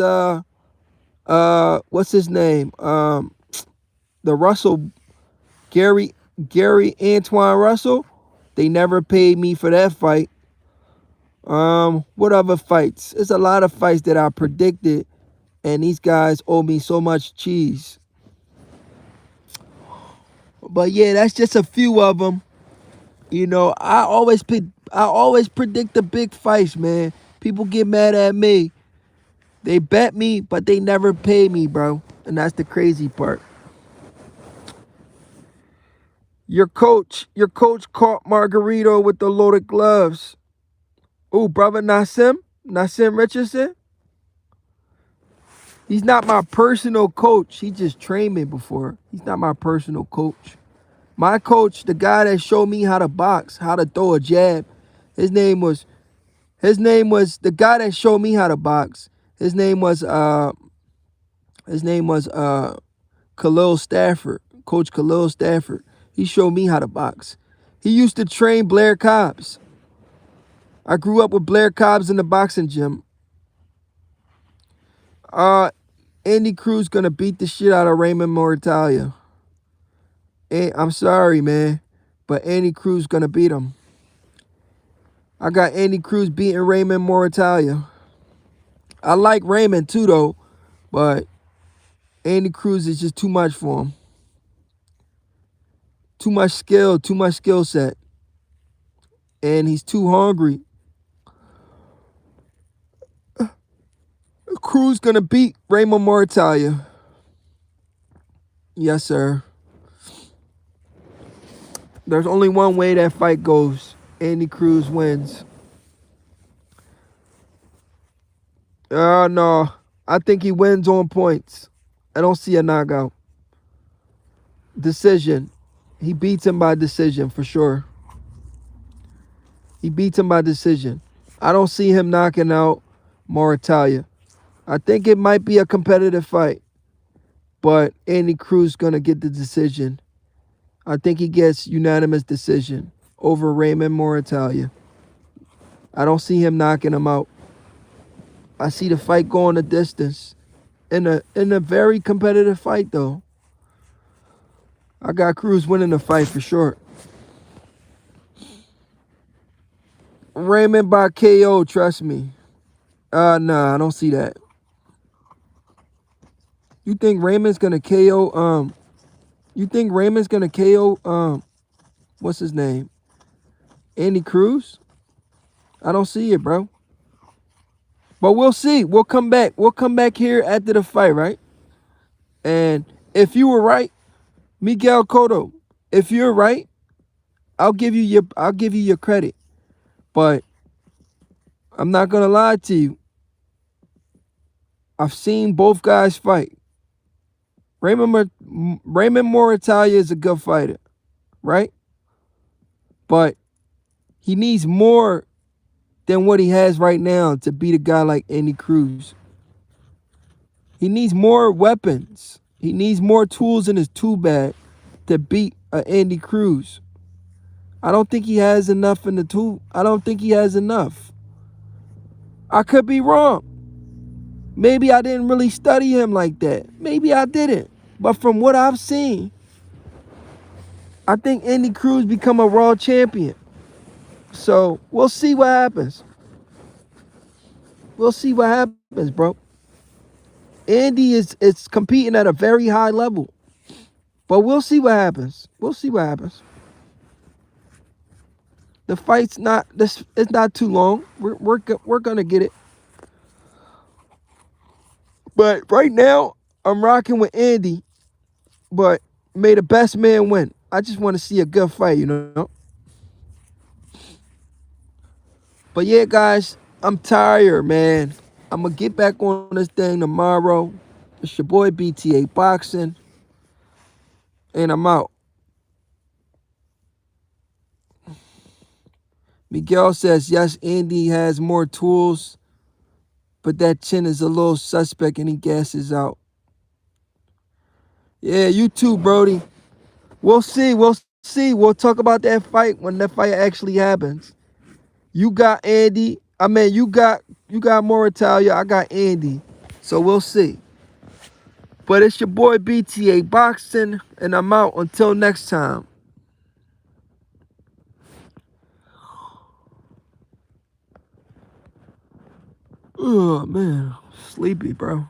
Speaker 1: what's his name? The Russell Gary Antoine Russell. They never paid me for that fight. What other fights? There's a lot of fights that I predicted, and these guys owe me so much cheese. But yeah, that's just a few of them. You know, I always predict the big fights, man. People get mad at me. They bet me, but they never pay me, bro. And that's the crazy part. Your coach caught Margarito with the loaded gloves. Oh, brother Nassim Richardson. He's not my personal coach. He just trained me before. He's not my personal coach. My coach, the guy that showed me how to box, how to throw a jab, his name was the guy that showed me how to box. His name was Khalil Stafford, Coach Khalil Stafford. He showed me how to box. He used to train Blair Cobbs. I grew up with Blair Cobbs in the boxing gym. Andy Cruz gonna beat the shit out of Raymond Moritalia. I'm sorry, man, but Andy Cruz gonna beat him. I got Andy Cruz beating Raymond Moritalia. I like Raymond too, though, but Andy Cruz is just too much for him. Too much skill set. And he's too hungry. Cruz gonna beat Raymond Moritalia. Yes, sir. There's only one way that fight goes. Andy Cruz wins. No. I think he wins on points. I don't see a knockout. Decision. He beats him by decision for sure. He beats him by decision. I don't see him knocking out Moritalia. I think it might be a competitive fight, but Andy Cruz gonna get the decision. I think he gets unanimous decision over Raymond Moritalia. I don't see him knocking him out. I see the fight going the distance. In a very competitive fight, though. I got Cruz winning the fight for sure. Raymond by KO, trust me. Nah, I don't see that. You think Raymond's gonna KO? You think Raymond's gonna KO? What's his name? Andy Cruz? I don't see it, bro. But we'll see. We'll come back. We'll come back here after the fight, right? And if you were right, Miguel Cotto, if you're right, I'll give you your credit. But I'm not gonna lie to you. I've seen both guys fight. Raymond Moritalia is a good fighter, right? But he needs more than what he has right now to beat a guy like Andy Cruz. He needs more weapons. He needs more tools in his tool bag to beat Andy Cruz. I don't think he has enough in the tool. I don't think he has enough. I could be wrong. Maybe I didn't really study him like that. Maybe I didn't. But from what I've seen, I think Andy Cruz become a world champion. So we'll see what happens. We'll see what happens, bro. Andy is competing at a very high level. But we'll see what happens. We'll see what happens. The fight's it's not too long. We're gonna get it. But right now, I'm rocking with Andy. But may the best man win. I just want to see a good fight, you know. But yeah, guys, I'm tired, man. I'm gonna get back on this thing tomorrow. It's your boy BTA Boxing. And I'm out. Miguel says, yes, Andy has more tools, but that chin is a little suspect and he gasses out. Yeah, you too, Brody. We'll see. We'll see. We'll talk about that fight when that fight actually happens. You got Andy. You got Moritalia. I got Andy. So we'll see. But it's your boy BTA Boxing, and I'm out until next time. Oh, man. Sleepy, bro.